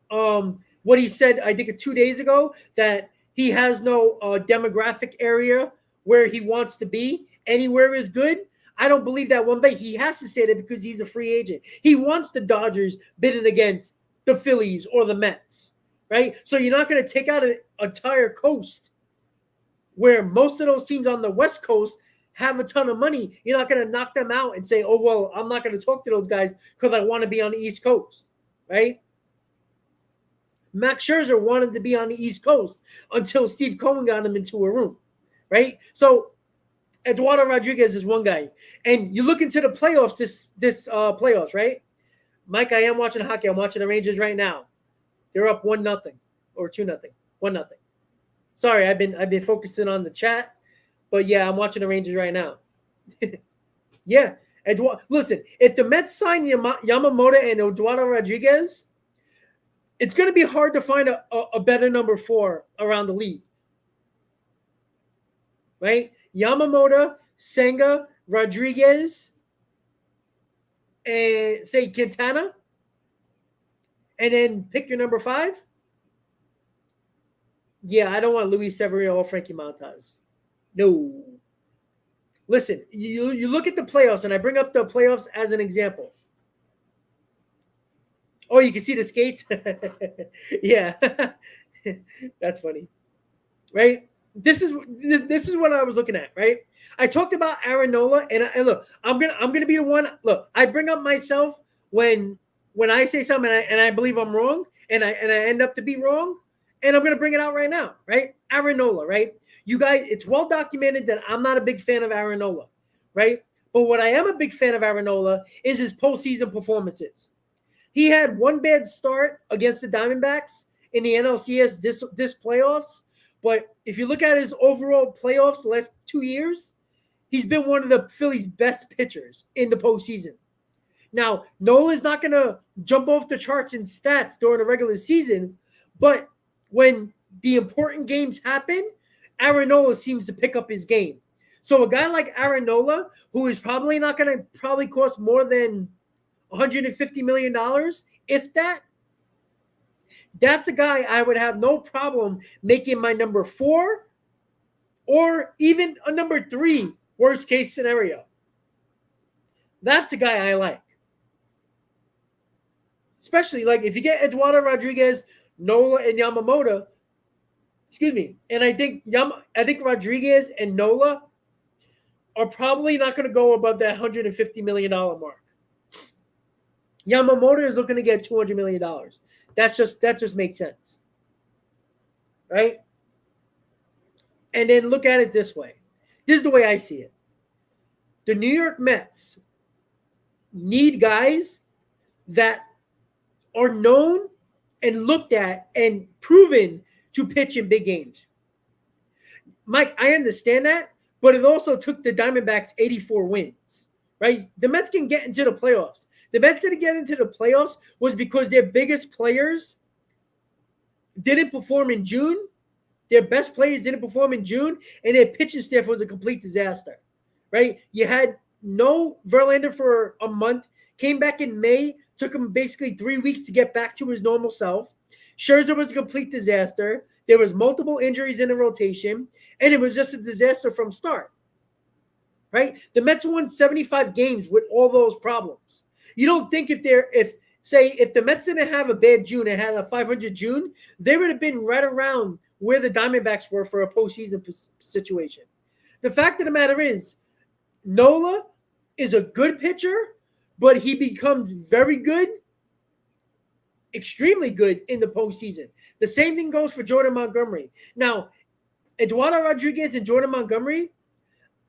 what he said, I think 2 days ago, that he has no demographic area where he wants to be. Anywhere is good. I don't believe that one bit. He has to say that because he's a free agent. He wants the Dodgers bidding against the Phillies or the Mets, right? So you're not going to take out an entire coast where most of those teams on the West Coast have a ton of money. You're not going to knock them out and say, oh, well, I'm not going to talk to those guys because I want to be on the East Coast, right? Max Scherzer wanted to be on the East Coast until Steve Cohen got him into a room, right? So Eduardo Rodriguez is one guy. And you look into the playoffs, this playoffs, right? Mike, I am watching hockey. I'm watching the Rangers right now. They're up 1-0 or 2-0. 1-0. Sorry, I've been focusing on the chat, but yeah, I'm watching the Rangers right now. Yeah, listen, if the Mets sign Yamamoto and Eduardo Rodriguez, it's going to be hard to find a better number 4 around the league, right? Yamamoto, Senga, Rodriguez, and say Quintana, and then pick your number 5. Yeah, I don't want Luis Severino or Frankie Montas. No. Listen, you look at the playoffs, and I bring up the playoffs as an example. Oh, you can see the skates? Yeah. That's funny. Right? This is what I was looking at, right? I talked about Aaron Nola, and look, I'm gonna be the one. Look, I bring up myself when I say something and I believe I'm wrong, and I end up to be wrong, and I'm gonna bring it out right now, right? Aaron Nola, right? You guys, it's well documented that I'm not a big fan of Aaron Nola, right? But what I am a big fan of Aaron Nola is his postseason performances. He had one bad start against the Diamondbacks in the NLCS this playoffs. But if you look at his overall playoffs the last 2 years, he's been one of the Phillies' best pitchers in the postseason. Now, Nola is not going to jump off the charts in stats during the regular season, but when the important games happen, Aaron Nola seems to pick up his game. So a guy like Aaron Nola, who is probably not going to probably cost more than $150 million, if that's a guy I would have no problem making my number 4 or even a number 3 worst case scenario. That's a guy I like. Especially like if you get Eduardo Rodriguez, Nola, and Yamamoto, and I think Rodriguez and Nola are probably not going to go above that $150 million mark. Yamamoto is looking to get $200 million. That just makes sense, right? And then look at it this way. This is the way I see it. The New York Mets need guys that are known and looked at and proven to pitch in big games. Mike, I understand that, but it also took the Diamondbacks 84 wins, right? The Mets can get into the playoffs. The Mets didn't get into the playoffs was because their biggest players didn't perform in June. Their best players didn't perform in June, and their pitching staff was a complete disaster, right? You had no Verlander for a month, came back in May, took him basically 3 weeks to get back to his normal self. Scherzer was a complete disaster. There was multiple injuries in the rotation, and it was just a disaster from start, right? The Mets won 75 games with all those problems. You don't think if the Mets didn't have a bad June and had a 500 June, they would have been right around where the Diamondbacks were for a postseason situation. The fact of the matter is, Nola is a good pitcher, but he becomes very good, extremely good in the postseason. The same thing goes for Jordan Montgomery. Now, Eduardo Rodriguez and Jordan Montgomery,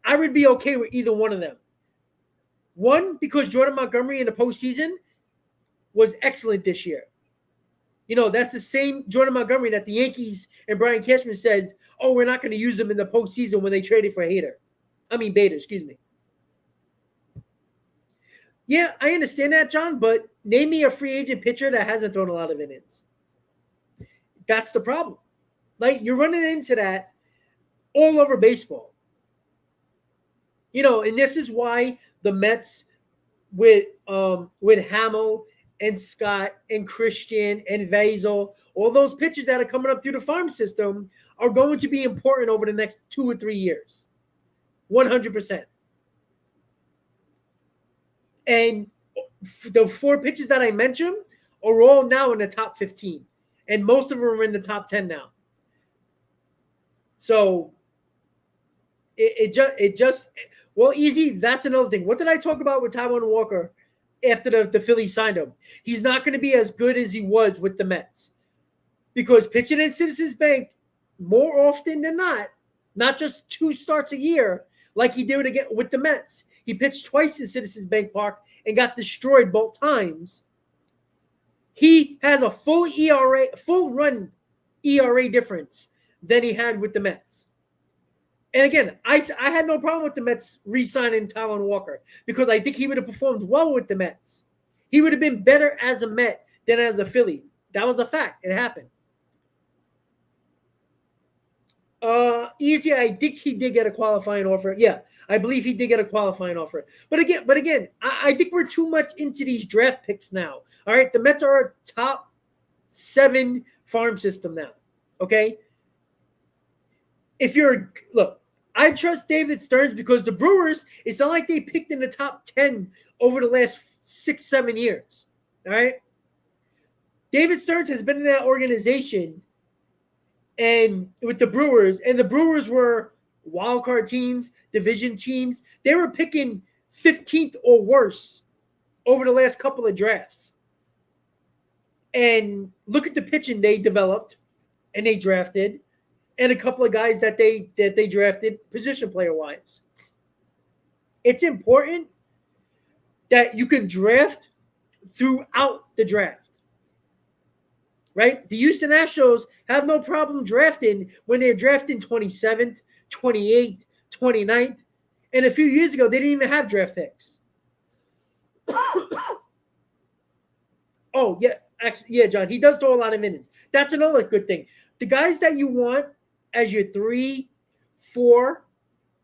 I would be okay with either one of them. One, because Jordan Montgomery in the postseason was excellent this year. You know, that's the same Jordan Montgomery that the Yankees and Brian Cashman says, oh, we're not going to use him in the postseason when they traded for Bader, excuse me. Yeah, I understand that, John, but name me a free agent pitcher that hasn't thrown a lot of innings. That's the problem. Like, you're running into that all over baseball. And this is why the Mets with Hamill and Scott and Christian and Vazel, all those pitchers that are coming up through the farm system are going to be important over the next 2 or 3 years. 100%. And the 4 pitchers that I mentioned are all now in the top 15. And most of them are in the top 10 now. So it just easy. That's another thing. What did I talk about with Taijuan Walker after the Phillies signed him? He's not going to be as good as he was with the Mets, because pitching at Citizens Bank more often than not just 2 starts a year like he did again with the Mets. He pitched twice in Citizens Bank Park and got destroyed both times. He has a full run ERA difference than he had with the Mets. And again, I had no problem with the Mets re-signing Taijuan Walker, because I think he would have performed well with the Mets. He would have been better as a Met than as a Philly. That was a fact. It happened. Easy. I think he did get a qualifying offer. Yeah, I believe he did get a qualifying offer. But again, I think we're too much into these draft picks now. All right, the Mets are a top 7 farm system now. Okay. I trust David Stearns because the Brewers, it's not like they picked in the top 10 over the last 6-7 years. All right. David Stearns has been in that organization and with the Brewers, and the Brewers were wildcard teams, division teams. They were picking 15th or worse over the last couple of drafts. And look at the pitching they developed and they drafted, and a couple of guys that they drafted position player wise. It's important that you can draft throughout the draft. Right? The Houston Astros have no problem drafting when they're drafting 27th, 28th, 29th. And a few years ago, they didn't even have draft picks. Oh, yeah. Actually, yeah, John. He does throw a lot of innings. That's another good thing. The guys that you want as your 3, 4,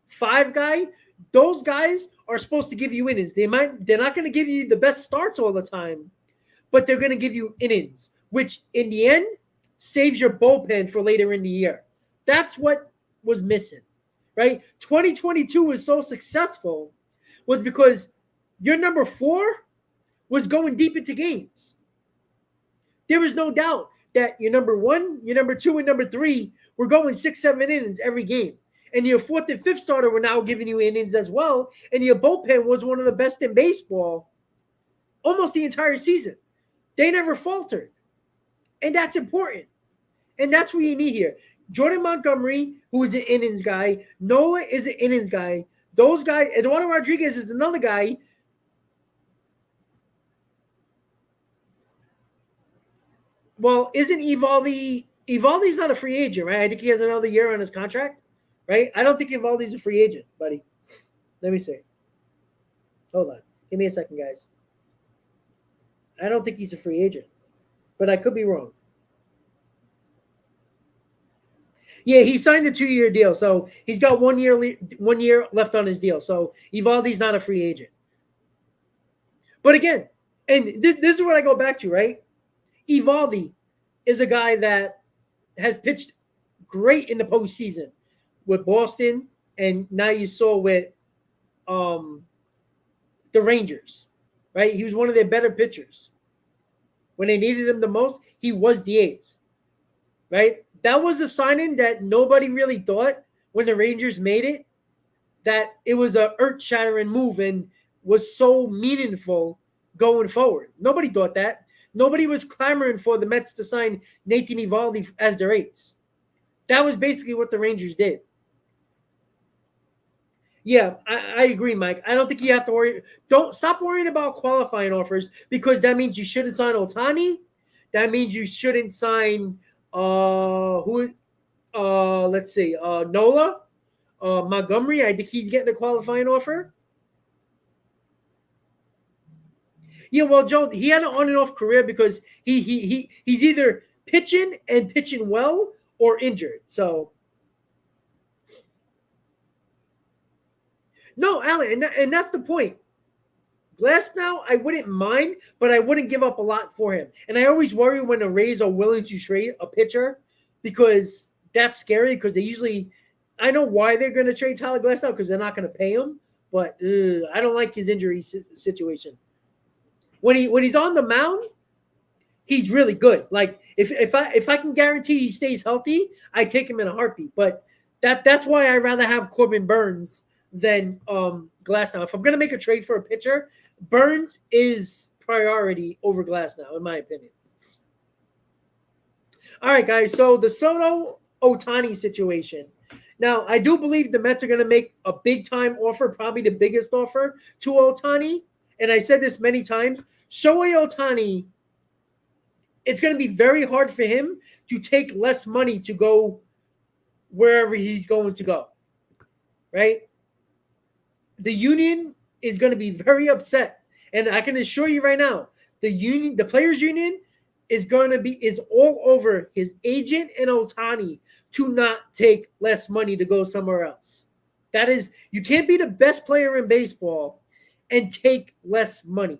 5 guy, those guys are supposed to give you innings. They're not going to give you the best starts all the time, but they're going to give you innings, which in the end saves your bullpen for later in the year. That's what was missing, right? 2022 was so successful was because your number 4 was going deep into games. There was no doubt that your number 1, your number 2, and number 3 were going 6-7 innings every game. And your 4th and 5th starter were now giving you innings as well. And your bullpen was one of the best in baseball almost the entire season. They never faltered. And that's important. And that's what you need here. Jordan Montgomery, who is an innings guy. Nola is an innings guy. Those guys, Eduardo Rodriguez is another guy. Well, isn't Evaldi's not a free agent, right? I think he has another year on his contract, right? I don't think Evaldi's a free agent, buddy. Let me see. Hold on. Give me a second, guys. I don't think he's a free agent, but I could be wrong. Yeah, he signed a 2-year deal, so he's got 1 year left on his deal. So Evaldi's not a free agent. But again, and this is what I go back to, right? Evaldi is a guy that has pitched great in the postseason with Boston, and now you saw with the Rangers, right? He was one of their better pitchers. When they needed him the most, he was the ace, right? That was a signing that nobody really thought when the Rangers made it, that it was a earth-shattering move and was so meaningful going forward. Nobody thought that. Nobody was clamoring for the Mets to sign Nathan Eovaldi as their ace. That was basically what the Rangers did. Yeah, I agree, Mike. I don't think you have to worry. Don't stop worrying about qualifying offers, because that means you shouldn't sign Ohtani. That means you shouldn't sign Nola, Montgomery. I think he's getting a qualifying offer. Yeah, well, Joe, he had an on and off career because he's either pitching well or injured. So No, Alan, and that's the point. Glass now, I wouldn't mind, but I wouldn't give up a lot for him. And I always worry when the Rays are willing to trade a pitcher because that's scary because they usually – I know why they're going to trade Tyler Glass now because they're not going to pay him, but I don't like his injury situation. When he's on the mound, he's really good. Like if I can guarantee he stays healthy, I take him in a heartbeat. But that's why I rather have Corbin Burnes than Glass now. If I'm going to make a trade for a pitcher, Burnes is priority over Glass now, in my opinion. All right, guys. So the Soto Ohtani situation. Now, I do believe the Mets are going to make a big-time offer, probably the biggest offer to Ohtani. And I said this many times. Shohei Ohtani, it's going to be very hard for him to take less money to go wherever he's going to go, right? The union is going to be very upset. And I can assure you right now, the players' union is all over his agent and Ohtani to not take less money to go somewhere else. That is, you can't be the best player in baseball and take less money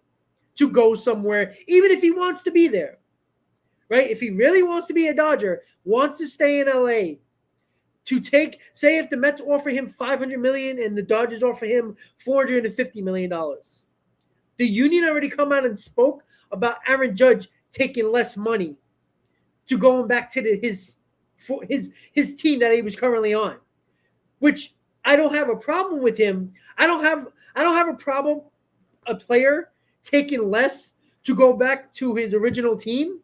to go somewhere, even if he wants to be there, right? If he really wants to be a Dodger, wants to stay in LA, to take, say if the Mets offer him $500 million and the Dodgers offer him $450 million. The union already come out and spoke about Aaron Judge taking less money to going back to his team that he was currently on, which I don't have a problem with him. I don't have a problem a player taking less to go back to his original team.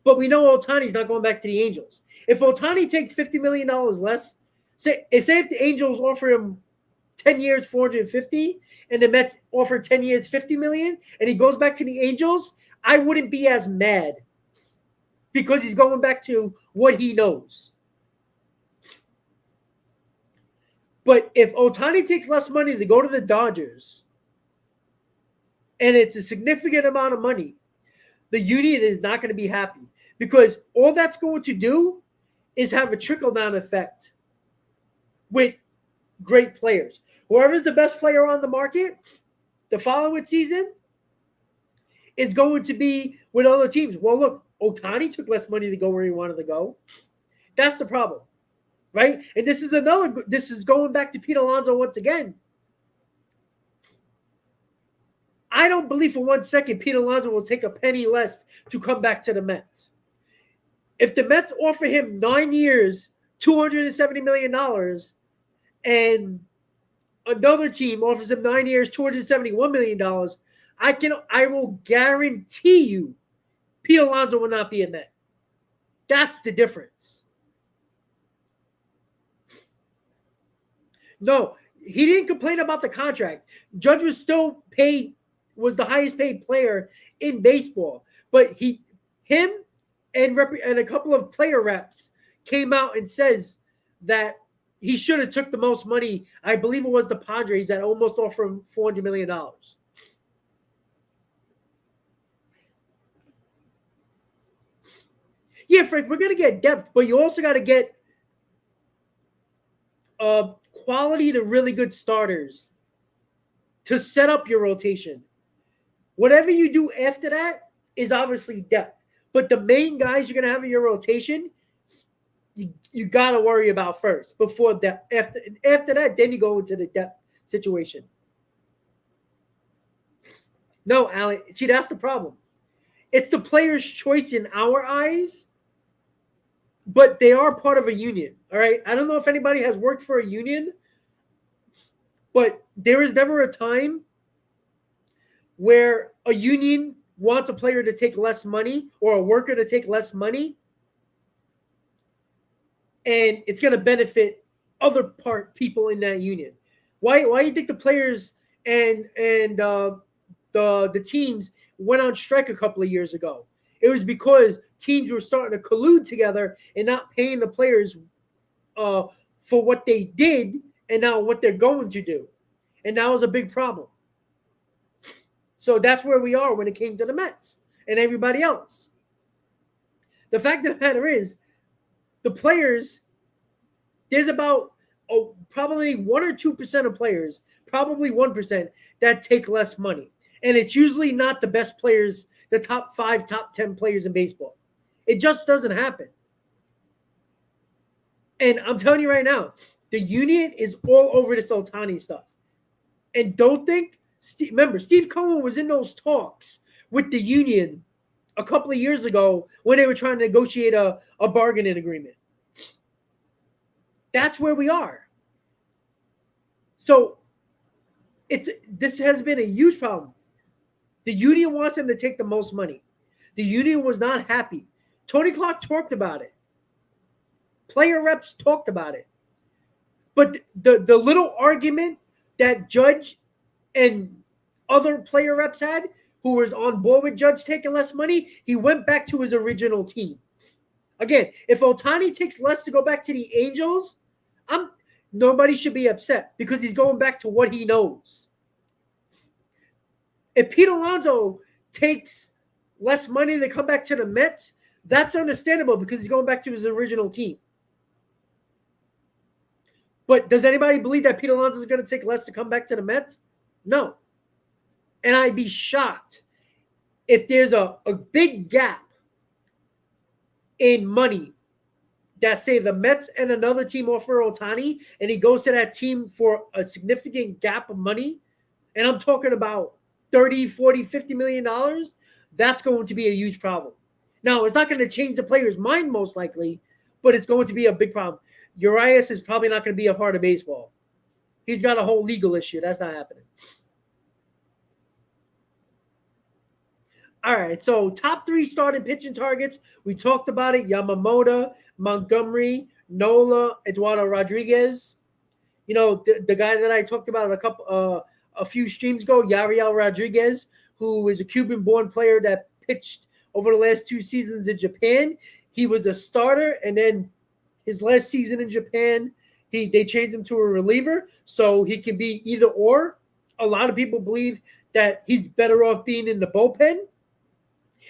But we know Ohtani's not going back to the Angels. If Ohtani takes $50 million less, say if the Angels offer him 10 years, $450, and the Mets offer 10 years, $50 million, and he goes back to the Angels, I wouldn't be as mad because he's going back to what he knows. But if Ohtani takes less money to go to the Dodgers, and it's a significant amount of money, the union is not going to be happy because all that's going to do is have a trickle-down effect with great players. Whoever's the best player on the market the following season is going to be with other teams. Well, look, Ohtani took less money to go where he wanted to go. That's the problem, right? And this is going back to Pete Alonso once again. I don't believe for 1 second Pete Alonso will take a penny less to come back to the Mets. If the Mets offer him 9 years, $270 million, and another team offers him 9 years, $271 million, I will guarantee you Pete Alonso will not be a Met. That's the difference. No, he didn't complain about the contract. Judge was still paid, was the highest paid player in baseball. But him and a couple of player reps came out and says that he should have took the most money. I believe it was the Padres that almost offered him $400 million. Yeah, Frank, we're going to get depth, but you also got to get quality to really good starters to set up your rotation. Whatever you do after that is obviously depth. But the main guys you're going to have in your rotation, you got to worry about first. Before that, after that, then you go into the depth situation. No, Alan. See, that's the problem. It's the player's choice in our eyes, but they are part of a union. All right. I don't know if anybody has worked for a union, but there is never a time where a union wants a player to take less money or a worker to take less money, and it's going to benefit other people in that union. Why do you think the players and the teams went on strike a couple of years ago? It was because teams were starting to collude together and not paying the players for what they did and now what they're going to do. And that was a big problem. So that's where we are when it came to the Mets and everybody else. The fact of the matter is, the players, there's about probably 1 or 2% of players, probably 1%, that take less money. And it's usually not the best players, the top 5, top 10 players in baseball. It just doesn't happen. And I'm telling you right now, the union is all over this Ohtani stuff. And don't think, remember, Steve Cohen was in those talks with the union a couple of years ago when they were trying to negotiate a bargaining agreement. That's where we are. So this has been a huge problem. The union wants him to take the most money. The union was not happy. Tony Clark talked about it. Player reps talked about it. But the little argument that Judge and other player reps had, who was on board with Judge taking less money, he went back to his original team. Again, if Ohtani takes less to go back to the Angels, nobody should be upset because he's going back to what he knows. If Pete Alonso takes less money to come back to the Mets, that's understandable because he's going back to his original team. But does anybody believe that Pete Alonso is going to take less to come back to the Mets? No. And I'd be shocked if there's a big gap in money that, say, the Mets and another team offer Ohtani, and he goes to that team for a significant gap of money, and I'm talking about $30, $40, $50 million, that's going to be a huge problem. Now, it's not going to change the player's mind most likely, but it's going to be a big problem. Urias is probably not going to be a part of baseball. He's got a whole legal issue. That's not happening. All right, so top 3 starting pitching targets. We talked about it. Yamamoto, Montgomery, Nola, Eduardo Rodriguez. You know, the guy that I talked about a few streams ago, Yariel Rodriguez, who is a Cuban-born player that pitched over the last 2 seasons in Japan. He was a starter, and then his last season in Japan, they changed him to a reliever, so he can be either or. A lot of people believe that he's better off being in the bullpen.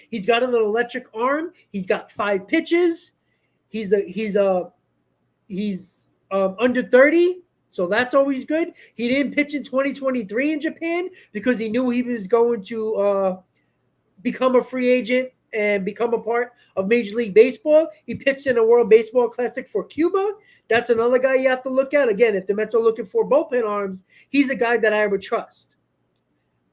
He's got an electric arm. He's got 5 pitches. He's under 30, so that's always good. He didn't pitch in 2023 in Japan because he knew he was going to become a free agent and become a part of Major League Baseball. He pitched in a World Baseball Classic for Cuba. That's another guy you have to look at. Again, if the Mets are looking for bullpen arms, he's a guy that I would trust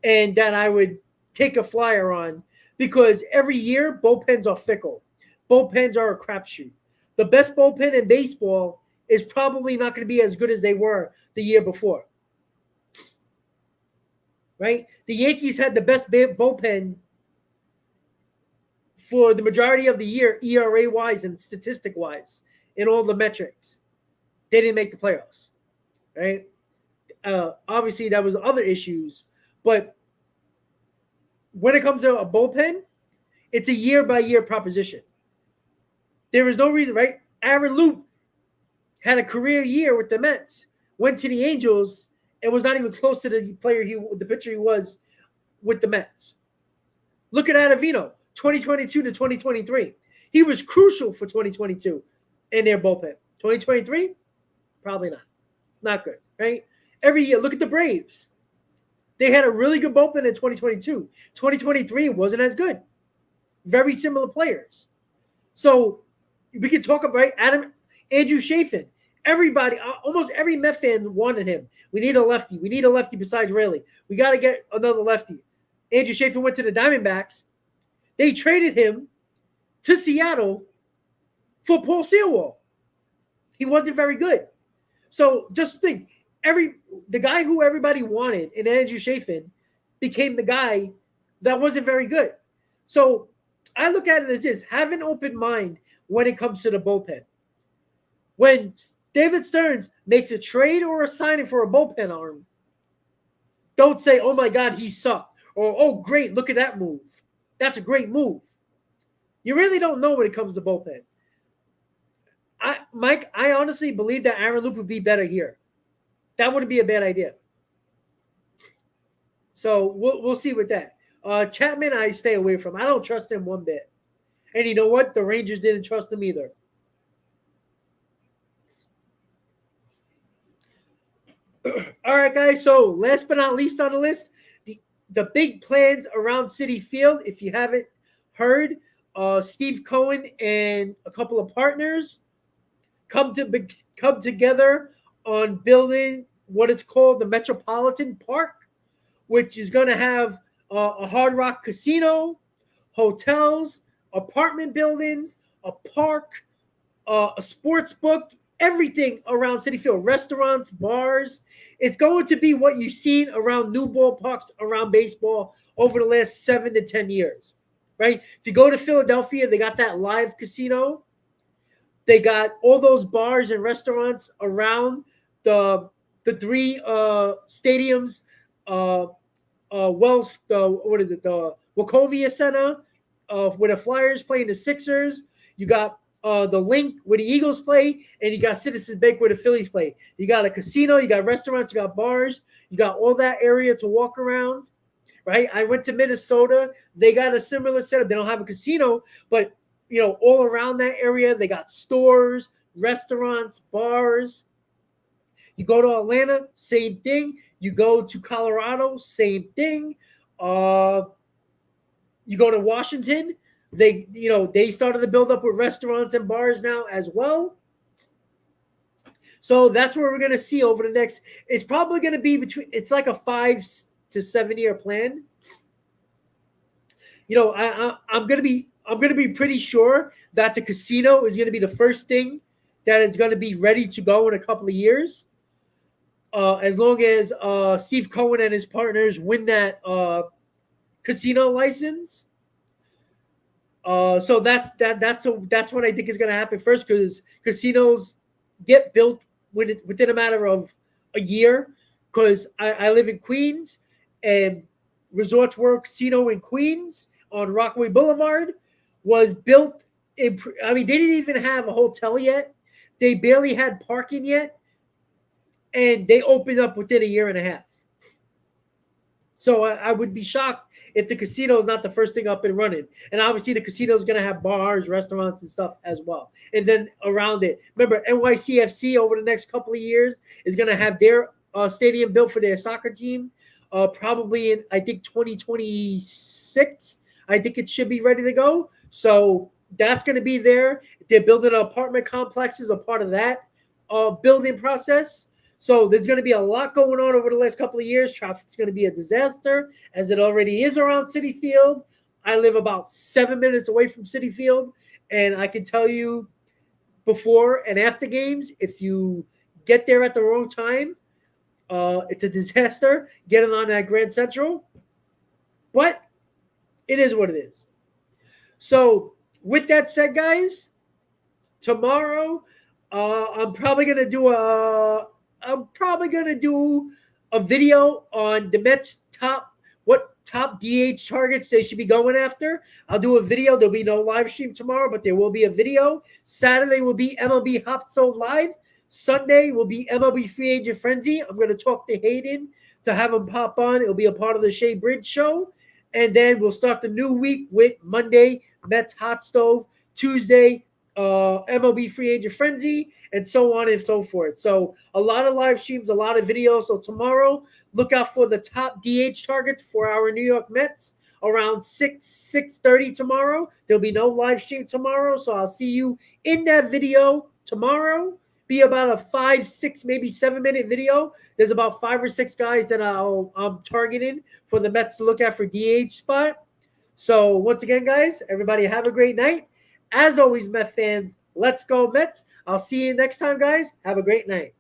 and that I would take a flyer on because every year bullpens are fickle. Bullpens are a crapshoot. The best bullpen in baseball is probably not going to be as good as they were the year before. Right? The Yankees had the best bullpen for the majority of the year, ERA-wise and statistic-wise, in all the metrics. They didn't make the playoffs, right? Obviously, that was other issues. But when it comes to a bullpen, it's a year-by-year proposition. There is no reason, right? Aaron Loup had a career year with the Mets, went to the Angels, and was not even close to the pitcher he was with the Mets. Look at Ottavino. 2022 to 2023. He was crucial for 2022 in their bullpen. 2023, probably not. Not good, right? Every year, look at the Braves. They had a really good bullpen in 2022. 2023 wasn't as good. Very similar players. So we could talk about Andrew Chafin. Everybody, almost every Met fan wanted him. We need a lefty. We need a lefty besides Rayleigh. We got to get another lefty. Andrew Chafin went to the Diamondbacks. They traded him to Seattle for Paul Sewell. He wasn't very good. So just think, the guy who everybody wanted in Andrew Chafin became the guy that wasn't very good. So I look at it as this: have an open mind when it comes to the bullpen. When David Stearns makes a trade or a signing for a bullpen arm, don't say, oh my God, he sucked. Or, oh, great, look at that move. That's a great move. You really don't know when it comes to bullpen. Mike, I honestly believe that Aaron Loup would be better here. That wouldn't be a bad idea. So we'll see with that. Chapman, I stay away from. I don't trust him one bit. And you know what? The Rangers didn't trust him either. All right, guys. So last but not least on the list, the big plans around Citi Field. If you haven't heard, Steve Cohen and a couple of partners come together on building what is called the Metropolitan Park, which is going to have a Hard Rock casino, hotels, apartment buildings, a park, a sports book, everything around Citi Field, restaurants, bars. It's going to be what you've seen around new ballparks around baseball over the last 7 to 10 years, right? If you go to Philadelphia, they got that live casino. They got all those bars and restaurants around the three stadiums. Wells, the Wachovia Center, where the Flyers play the Sixers. You got the Link where the Eagles play, and you got Citizens Bank where the Phillies play. You got a casino, you got restaurants, you got bars, you got all that area to walk around, right? I went to Minnesota. They got a similar setup. They don't have a casino, but all around that area, they got stores, restaurants, bars. You go to Atlanta, same thing. You go to Colorado, same thing. You go to Washington, they started to build up with restaurants and bars now as well. So that's what we're going to see over the next. It's probably going to be it's like a 5 to 7 year plan. I'm going to be pretty sure that the casino is going to be the first thing that is going to be ready to go in a couple of years. As long as Steve Cohen and his partners win that casino license. So that's what I think is going to happen first, because casinos get built within a matter of a year. Because I live in Queens, and Resorts World Casino in Queens on Rockaway Boulevard was built they didn't even have a hotel yet. They barely had parking yet. And they opened up within a year and a half. So I would be shocked if the casino is not the first thing up and running. And obviously the casino is going to have bars, restaurants, and stuff as well. And then around it, remember, NYCFC over the next couple of years is going to have their stadium built for their soccer team. Probably in, I think, 2026. I think it should be ready to go. So that's going to be there. They're building an apartment complex as a part of that building process. So there's going to be a lot going on over the last couple of years. Traffic's going to be a disaster, as it already is around Citi Field. I live about 7 minutes away from Citi Field, and I can tell you before and after games, if you get there at the wrong time, it's a disaster getting on that Grand Central. But it is what it is. So with that said, guys, tomorrow I'm probably going to do a video on the Mets top DH targets they should be going after. I'll do a video. There'll be no live stream tomorrow, but there will be a video. Saturday will be MLB Hot Stove Live. Sunday will be MLB Free Agent Frenzy. I'm going to talk to Hayden to have him pop on. It'll be a part of the Shea Bridge Show. And then we'll start the new week with Monday, Mets Hot Stove. Tuesday, MLB Free Agent Frenzy, and so on and so forth. So a lot of live streams, a lot of videos. So tomorrow, look out for the top DH targets for our New York Mets around 6:30 tomorrow. There'll be no live stream tomorrow, so I'll see you in that video tomorrow. Be about a 5, 6, maybe 7-minute video. There's about 5 or 6 guys that I'm targeting for the Mets to look at for DH spot. So once again, guys, everybody have a great night. As always, Met fans, let's go Mets. I'll see you next time, guys. Have a great night.